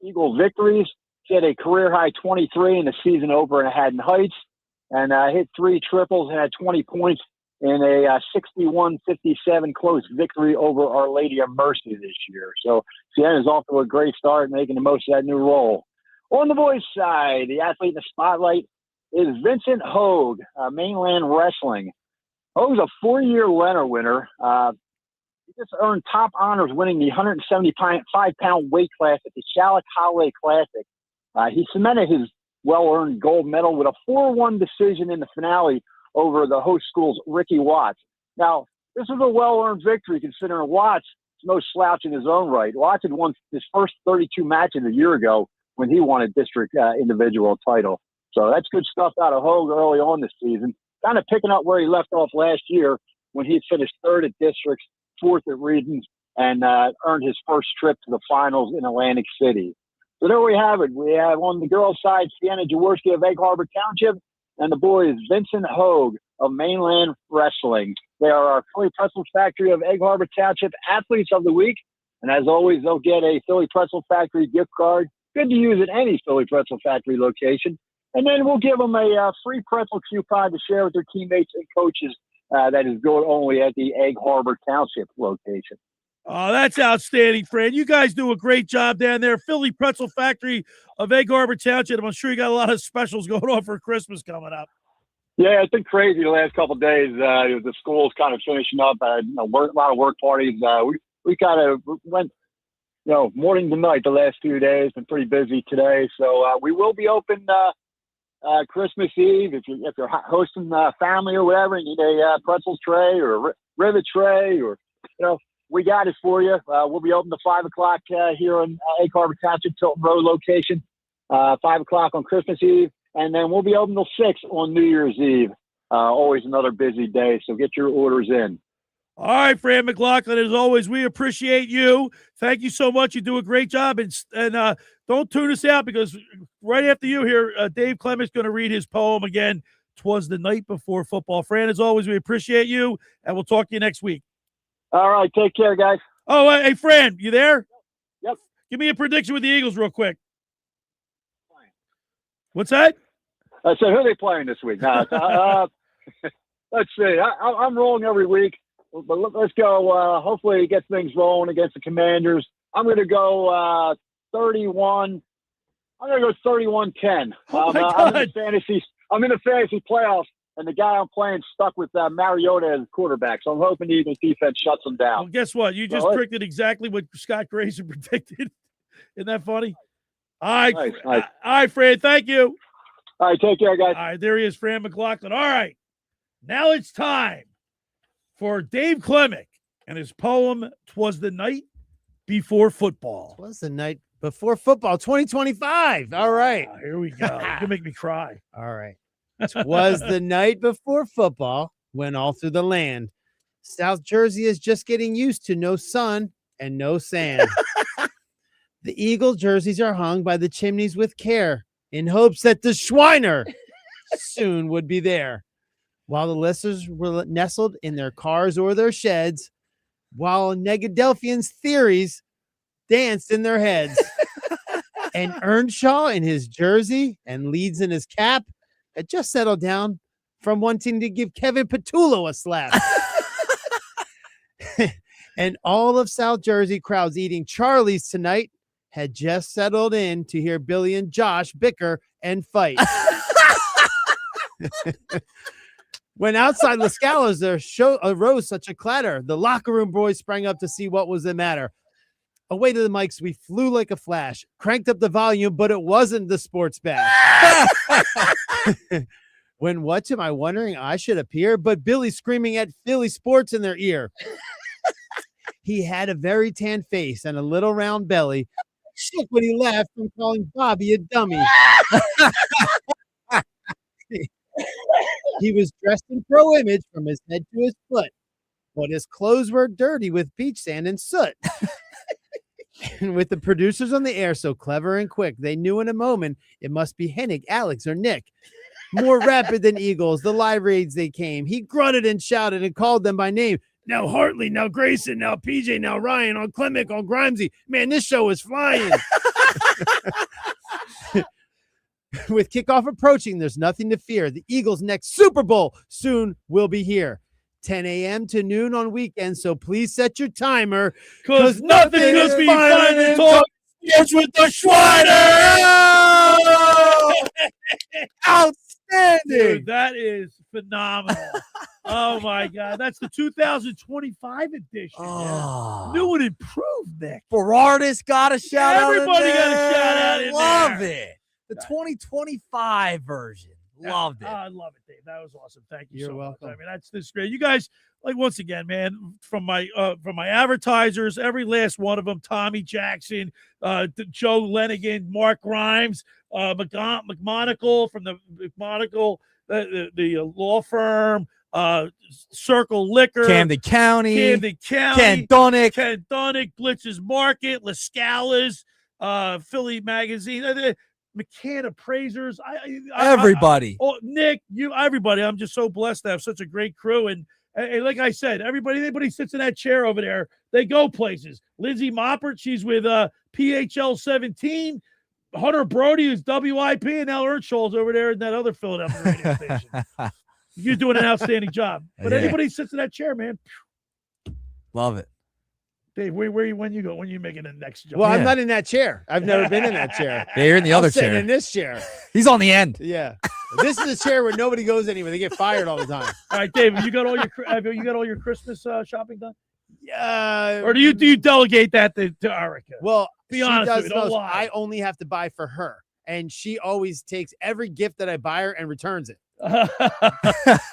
Eagle victories. She had a career-high 23 in the season opener in Haddon Heights, and hit 3 triples and had 20 points in a 61-57 close victory over Our Lady of Mercy this year. So Sienna is off to a great start, making the most of that new role. On the boys' side, the athlete in the spotlight is Vincent Hogue, Mainland Wrestling. Hogue's a 4-year Leonard winner. He just earned top honors winning the 175-pound weight class at the Charlotte Holiday Classic. He cemented his well-earned gold medal with a 4-1 decision in the finale over the host school's Ricky Watts. Now, this was a well-earned victory considering Watts is no slouch in his own right. Watts had won his first 32 matches a year ago when he won a district individual title. So that's good stuff out of Hogue early on this season, kind of picking up where he left off last year when he finished 3rd at districts, 4th at regions, and earned his first trip to the finals in Atlantic City. So there we have it. We have on the girls' side, Sienna Jaworski of Egg Harbor Township, and the boys, Vincent Hogue of Mainland Wrestling. They are our Philly Pretzel Factory of Egg Harbor Township Athletes of the Week. And as always, they'll get a Philly Pretzel Factory gift card. Good to use at any Philly Pretzel Factory location. And then we'll give them a free pretzel coupon to share with their teammates and coaches that is good only at the Egg Harbor Township location. Oh, that's outstanding, Fran. You guys do a great job down there. Philly Pretzel Factory of Egg Harbor Township. I'm sure you got a lot of specials going on for Christmas coming up. Yeah, it's been crazy the last couple of days. The school's kind of finishing up. A lot of work parties. We kind of went, morning to night the last few days. Been pretty busy today. So we will be open Christmas Eve. If you're hosting family or whatever, and you need a pretzel tray or a rivet tray or, we got it for you. We'll be open to 5 o'clock here in Egg Harbor Township, Tilton Road location, 5 o'clock on Christmas Eve. And then we'll be open till 6 on New Year's Eve. Always another busy day, so get your orders in. All right, Fran Mclaughlin, as always, we appreciate you. Thank you so much. You do a great job. And don't tune us out because right after you here, Dave Klemic's going to read his poem again. 'Twas the night before football. Fran, as always, we appreciate you, and we'll talk to you next week. All right, take care, guys. Oh, hey, Fran, you there? Yep. Give me a prediction with the Eagles real quick. What's that? I said, who are they playing this week? Let's see. I'm rolling every week, but let's go. Hopefully get things rolling against the Commanders. I'm going to go 31. I'm going to go 31-10. I'm in the fantasy playoffs. And the guy I'm playing stuck with Mariota as quarterback. So I'm hoping the Eagles defense shuts him down. Well, guess what? You just predicted exactly what Scott Grayson predicted. Isn't that funny? All right. Nice. All right, Fran. Thank you. All right. Take care, guys. All right. There he is, Fran Mclaughlin. All right. Now it's time for Dave Klemic and his poem, 'Twas the Night Before Football. 'Twas the night before football, 2025. All right. Here we go. You can make me cry. All right. 'Twas the night before football went all through the land. South Jersey is just getting used to no sun and no sand. The Eagle jerseys are hung by the chimneys with care in hopes that the Schweiner soon would be there. While the listeners were nestled in their cars or their sheds, while Negadelphians' theories danced in their heads. And Earnshaw in his jersey and Leeds in his cap had just settled down from wanting to give Kevin Patullo a slap. And all of South Jersey crowds eating Charlie's tonight had just settled in to hear Billy and Josh bicker and fight. When outside La Scala's there arose such a clatter, the locker room boys sprang up to see what was the matter. Away to the mics, we flew like a flash, cranked up the volume, but it wasn't the sports bash. When what am I wondering I should appear, but Billy screaming at Philly sports in their ear. He had a very tan face and a little round belly. Shook when he laughed from calling Bobby a dummy. He was dressed in pro image from his head to his foot, but his clothes were dirty with beach sand and soot. And with the producers on the air so clever and quick, they knew in a moment it must be Hennig, Alex, or Nick. More rapid than eagles, the live raids they came. He grunted and shouted and called them by name. Now Hartley, now Grayson, now PJ, now Ryan, on Klemic, on Grimesy. Man, this show is flying. With kickoff approaching, there's nothing to fear. The Eagles' next Super Bowl soon will be here. 10 a.m. to noon on weekends, so please set your timer. Because nothing could be fun and talk sports with the Schweider. Outstanding. Dude, that is phenomenal. Oh, my God. That's the 2025 edition. Oh. New and improved, Nick. Berardis got a shout out. Everybody got a shout out in Love there. it. The 2025 version. Loved it. I love it, Dave. That was awesome. Thank you. You're so welcome. much. I mean, this great. You guys, like, once again, man, from my advertisers, every last one of them, Tommy Jackson, Joe Lenigan, Mark Grimes, McMonagle from the McMonagle, the law firm, Circle Liquor, Camden County, Ken Dunnick, Blitz's Market, La Scala's, Philly Magazine, McCann Appraisers, Everybody. Nick, everybody. I'm just so blessed to have such a great crew. And like I said, anybody sits in that chair over there, they go places. Lindsay Moppert, she's with PHL 17. Hunter Brody, who's WIP, and Nick Earnshaw's over there in that other Philadelphia radio station. You're doing an outstanding job. But anybody sits in that chair, man. Love it. Dave, when you making the next jump? Well, I'm not in that chair. I've never been in that chair. Yeah, you're in the other sitting chair. in this chair. He's on the end. Yeah. This is the chair where nobody goes anywhere. They get fired all the time. All right, Dave, you got all your Christmas shopping done? Yeah. Or do you delegate that to Erica? Well, be honest does with me, don't most. lie. I only have to buy for her, and she always takes every gift that I buy her and returns it. All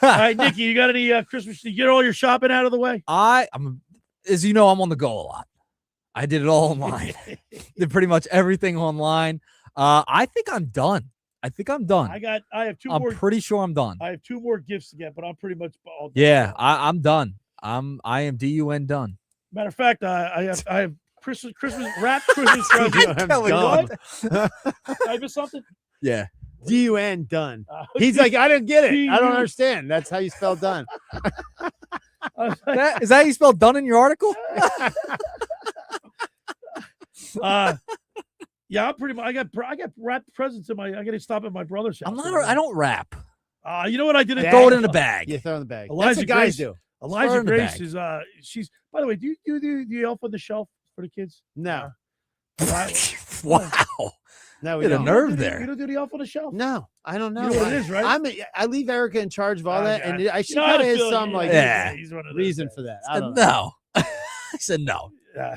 right, Nikki, you got any Christmas? You get all your shopping out of the way? I'm, as you know, I'm on the go a lot. I did it all online. Did pretty much everything online. I think I'm done. I have two more. I'm pretty sure I'm done. I have two more gifts to get, but I'm pretty much all done. Yeah, I'm done. I am DUN done. Matter of fact, I have Christmas wrapped Christmas presents. done. I missed something? Yeah. DUN done. He's like, I don't get it. I don't understand. That's how you spell done. Is that how you spell done in your article? Yeah, I'm pretty much. I got wrapped presents in my. I got to stop at my brother's house. I don't wrap. You know what I did? Throw it in a bag. You throw it in the bag. Elijah That's what guys Grace, do. Elijah Grace is she's. By the way, do you do the Elf on the Shelf for the kids? No. Wow. No, we Get a don't. nerve You there. don't do the Elf on the Shelf? No, I don't know. You know what it is, right? I leave Erica in charge of all that, Okay. and she You know how kind of to has feel some it. like Yeah. He's one of those reason guys. for that. I don't know. No. I said no. Yeah.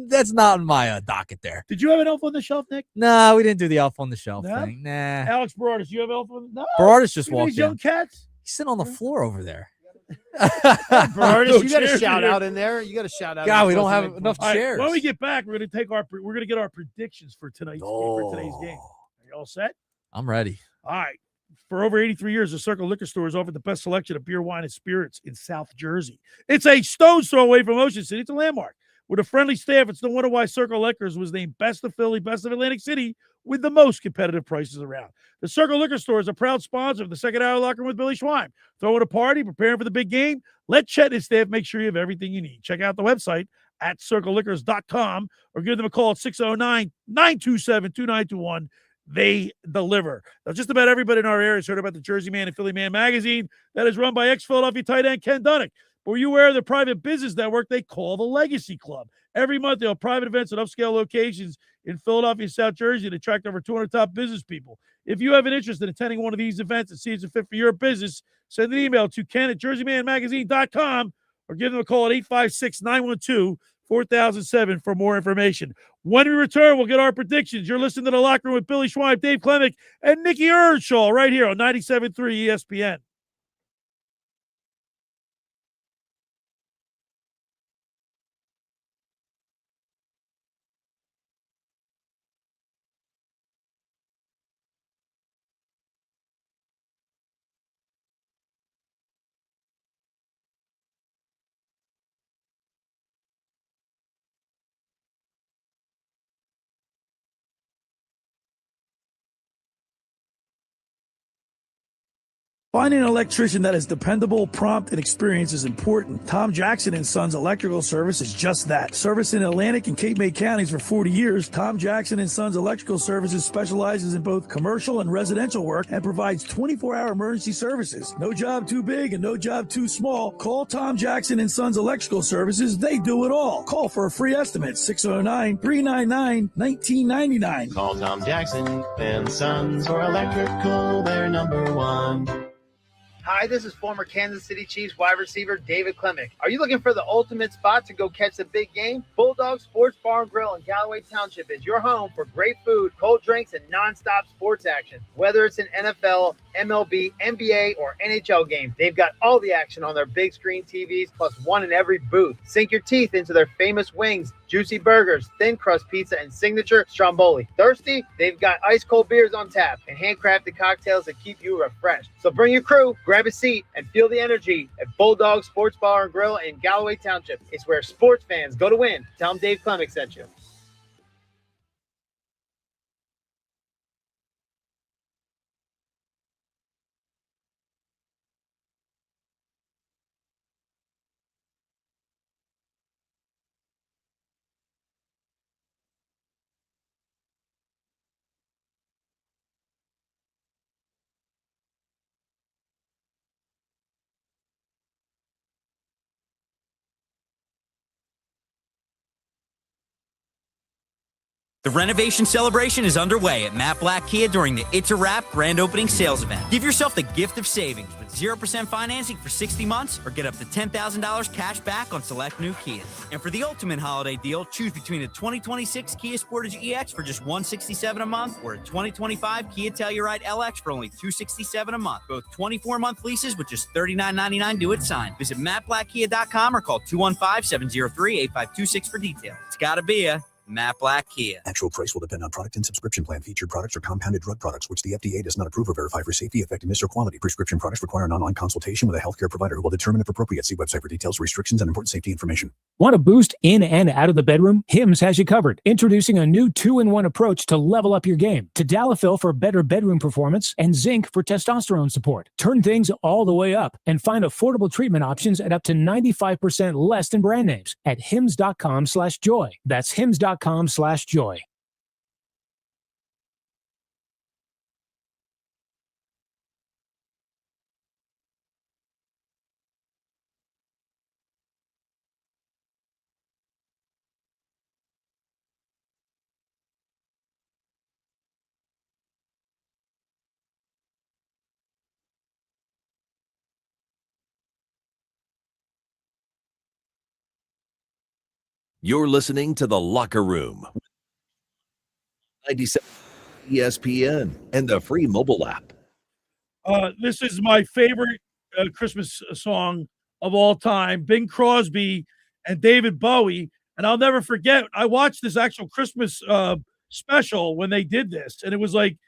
That's not in my docket there. Did you have an Elf on the Shelf, Nick? No, we didn't do the elf on the shelf No? thing. Nah. Alex Berardis, you have Elf on the No. Berardis just You walked these young in. cats? He's sitting on the floor over there. Berardis, you got a Chairs shout here. out in there. You got a shout out. God, we don't have enough All right, chairs. when we get back, we're gonna get our predictions for today's game. Are you all set? I'm ready. All right. For over 83 years, the Circle Liquor Store has offered the best selection of beer, wine, and spirits in South Jersey. It's a stone's throw away from Ocean City. It's a landmark. With a friendly staff, it's no wonder why Circle Liquors was named Best of Philly, Best of Atlantic City, with the most competitive prices around. The Circle Liquor Store is a proud sponsor of the Second Hour Locker Room with Billy Schwein. Throwing a party, preparing for the big game? Let Chet and his staff make sure you have everything you need. Check out the website at circleliquors.com or give them a call at 609-927-2921. They deliver. Now, just about everybody in our area has heard about the Jersey Man and Philly Man magazine that is run by ex-Philadelphia tight end Ken Dunnick. But were you aware of the private business network they call the Legacy Club? Every month, they'll have private events at upscale locations in Philadelphia and South Jersey to attract over 200 top business people. If you have an interest in attending one of these events and see it's a fit for your business, send an email to ken@jerseymanmagazine.com or give them a call at 856-912-4007 for more information. When we return, we'll get our predictions. You're listening to The Locker Room with Billy Schwein, Dave Klemic, and Nick Earnshaw right here on 97.3 ESPN. Finding an electrician that is dependable, prompt, and experienced is important. Tom Jackson and Sons Electrical Service is just that. Service in Atlantic and Cape May counties for 40 years, Tom Jackson and Sons Electrical Services specializes in both commercial and residential work and provides 24-hour emergency services. No job too big and no job too small. Call Tom Jackson and Sons Electrical Services. They do it all. Call for a free estimate, 609-399-1999. Call Tom Jackson and Sons for electrical, they're number one. Hi, this is former Kansas City Chiefs wide receiver David Klemic. Are you looking for the ultimate spot to go catch the big game? Bulldog Sports Bar and Grill in Galloway Township is your home for great food, cold drinks, and nonstop sports action. Whether it's an NFL, MLB, NBA, or NHL game, they've got all the action on their big screen TVs, plus one in every booth. Sink your teeth into their famous wings, juicy burgers, thin crust pizza, and signature stromboli. Thirsty? They've got ice cold beers on tap and handcrafted cocktails that keep you refreshed. So bring your crew, grab a seat, and feel the energy at Bulldog Sports Bar and Grill in Galloway Township. It's where sports fans go to win. Tell them Dave Klemic sent you. The renovation celebration is underway at Matt Black Kia during the It's a Wrap grand opening sales event. Give yourself the gift of savings with 0% financing for 60 months or get up to $10,000 cash back on select new Kias. And for the ultimate holiday deal, choose between a 2026 Kia Sportage EX for just $167 a month or a 2025 Kia Telluride LX for only $267 a month. Both 24-month leases with just $39.99 due at sign. Visit mattblackkia.com or call 215-703-8526 for details. It's gotta be a Matt Black Kia. Actual price will depend on product and subscription plan. Featured products are compounded drug products, which the FDA does not approve or verify for safety, effectiveness, or quality. Prescription products require an online consultation with a healthcare provider who will determine if appropriate. See website for details, restrictions, and important safety information. Want to boost in and out of the bedroom? Hims has you covered. Introducing a new 2-in-1 approach to level up your game. Tadalafil for better bedroom performance and zinc for testosterone support. Turn things all the way up and find affordable treatment options at up to 95% less than brand names at hims.com/joy. That's hims.com/joy. You're listening to The Locker Room. 97 ESPN and the free mobile app. This is my favorite Christmas song of all time, Bing Crosby and David Bowie. And I'll never forget, I watched this actual Christmas special when they did this, and it was like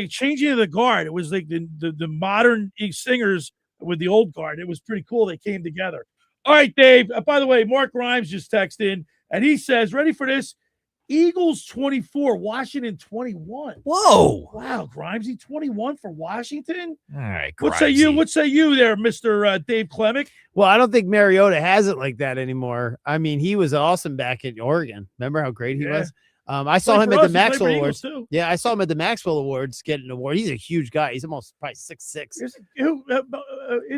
changing of the guard. It was like the modern singers with the old guard. It was pretty cool. They came together. All right, Dave. By the way, Mark Grimes just texted in, and he says, ready for this? Eagles 24, Washington 21. Whoa. Wow, Grimesy 21 for Washington? All right, What say you? What say you there, Mr. Dave Klemic? Well, I don't think Mariota has it like that anymore. I mean, he was awesome back in Oregon. Remember how great he was? I saw him at the Maxwell Awards. Yeah, I saw him at the Maxwell Awards getting an award. He's a huge guy. He's almost probably 6'6". Is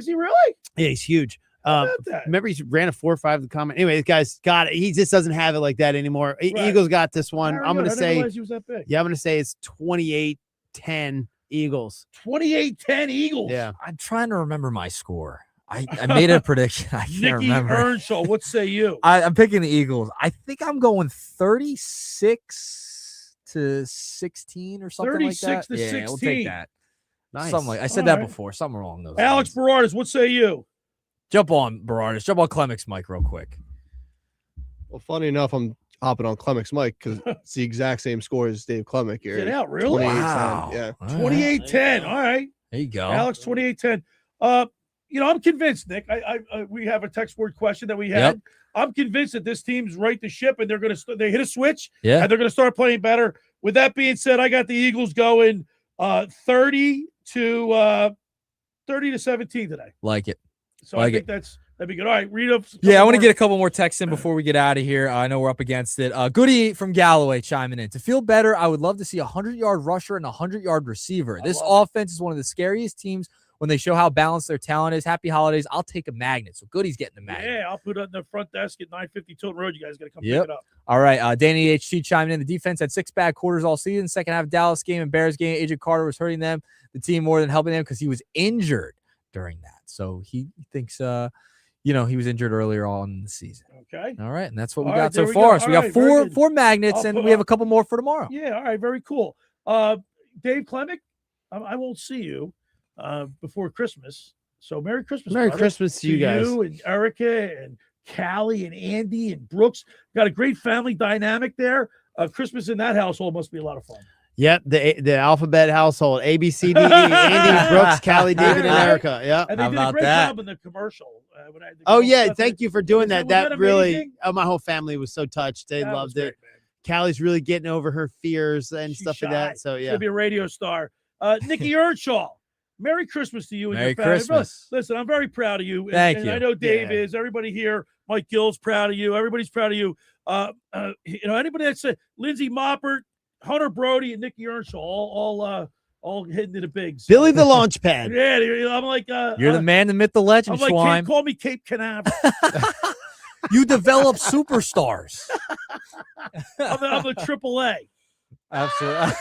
he really? Yeah, he's huge. Remember he ran a 4.5 the comment. Anyway, this guy's got it. He just doesn't have it like that anymore. Right. Eagles got this one. I'm going to say he was that big. Yeah, I'm going to say it's 28-10 Eagles. 28-10 Eagles. Yeah. I'm trying to remember my score. I made a prediction. I can't Nick remember. Earnshaw, what say you? I'm picking the Eagles. I think I'm going 36-16 or something like that. 36 to 16. We'll take that. Nice. Something like I said that before. Something along those Alex Berardis, what say you? Jump on Berardis. Jump on Klemic's mic real quick. Well, funny enough, I'm hopping on Klemic's mic because it's the exact same score as Dave Klemic here. Get out, really? Wow. Yeah. 28-10. All right. There you go. Alex, 28-10. I'm convinced, Nick. We have a text board question that we had. Yep. I'm convinced that this team's right the ship, and they're going to they hit a switch, Yeah. and they're going to start playing better. With that being said, I got the Eagles going 30 to 30-17 today. Like it. So I think that'd be good. All right, read up. Yeah, I want to get a couple more texts in before we get out of here. I know we're up against it. Goody from Galloway chiming in. To feel better, I would love to see a 100-yard rusher and a 100-yard receiver. This offense is one of the scariest teams when they show how balanced their talent is. Happy holidays. I'll take a magnet. So Goody's getting the magnet. Yeah, I'll put it on the front desk at 950 Tilton Road. You guys got to come pick Yep. it up. All right. Danny HT chiming in. The defense had 6 bad quarters all season. Second half Dallas game and Bears game, Agent Carter was hurting them, the team, more than helping them because he was injured during that. So he thinks, he was injured earlier on in the season. Okay. All right. And that's what we All got right, so there we far. go. So we All got right, four magnets, and we have a couple more for tomorrow. Yeah. All right. Very cool. Dave Klemic, I won't see you before Christmas. So Merry Christmas. Merry brother, Christmas to you guys. You and Erica and Callie and Andy and Brooks. Got a great family dynamic there. Christmas in that household must be a lot of fun. Yep, the alphabet household, A, B, C, D, E, Andy, Brooks, Callie, David, and Erica. Yeah. And they did a great job in the commercial. Oh, yeah. Thank you for doing that. Was That really, amazing? my whole family was so touched. They That loved was it. Callie's really getting over her fears and stuff like that. So, She's yeah. gonna be a radio star. Nick Earnshaw. Merry Christmas to you and Merry your family. Christmas. Listen, I'm very proud of you. Thank and you. I know Dave is. Everybody here, Mike Gill's proud of you. Everybody's proud of you. Anybody that said Lindsey Moppert, Hunter Brody, and Nicky Earnshaw, all hitting to the bigs. Billy the Launchpad. Yeah, I'm like You're the man, the myth, the legend, I'm like, Schwein. call me Cape Canaveral. You develop superstars. I'm a AAA. Absolutely.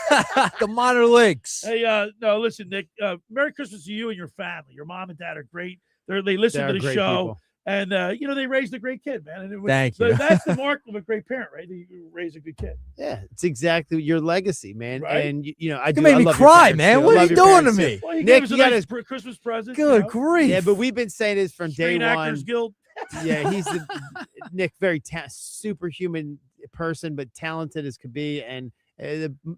The minor leagues. Hey, no, listen, Nick. Merry Christmas to you and your family. Your mom and dad are great. They listen They're to the great show, people. and they raised a great kid, man. And Thank you. That's the mark of a great parent, right? You raise a good kid. Yeah, it's exactly your legacy, man. Right? And I You do. made I me love your cry, parents, man. too. What I are love you your doing to parents, too. me? Well, he Nick, gave us you a gotta. nice Christmas present. Good grief. Yeah, but we've been saying this from day Screen one. Actors Guild. Yeah, he's Nick, very superhuman person, but talented as could be, and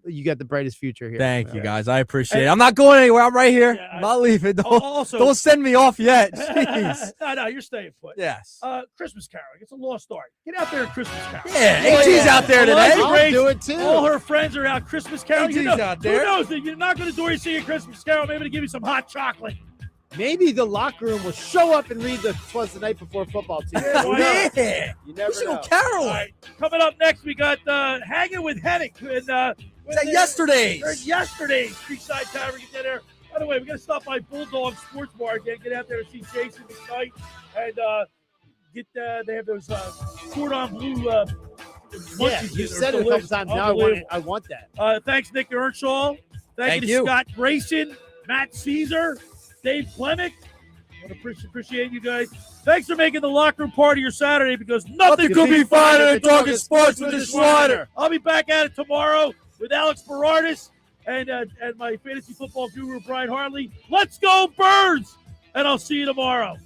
you got the brightest future here. Thank you, guys. I appreciate it. I'm not going anywhere. I'm right here. I'm not leaving. Don't send me off yet. Jeez. No, you're staying put. Yes. Christmas caroling. It's a lost art. Get out there and Christmas carol. Yeah, AG's out there today. I'll do it too. All her friends are out Christmas caroling. AG's out there. Who knows? You're not going to do sing a Christmas carol. Maybe to give you some hot chocolate. Maybe the locker room will show up and read the "Twas the Night Before" football team. Yeah. You never We should know. go caroling. All right. Coming up next, we got Hanging with Hennick. Is that yesterday's? Yesterday's Creekside Tavern. Get there. By the way, we got to stop by Bulldog Sports Bar again. Get out there to see Jason McKnight and they have those cordon bleu. Yeah, munchies you in there. said it a couple Delicious. times. Now I want that. Thanks, Nick Earnshaw. Thank you to Scott Grayson, Matt Caesar, Dave Klemic. I appreciate you guys. Thanks for making the locker room part of your Saturday because nothing could be finer than talking sports with the Schweiner. I'll be back at it tomorrow with Alex Berardis and my fantasy football guru, Brian Hartley. Let's go, Birds! And I'll see you tomorrow.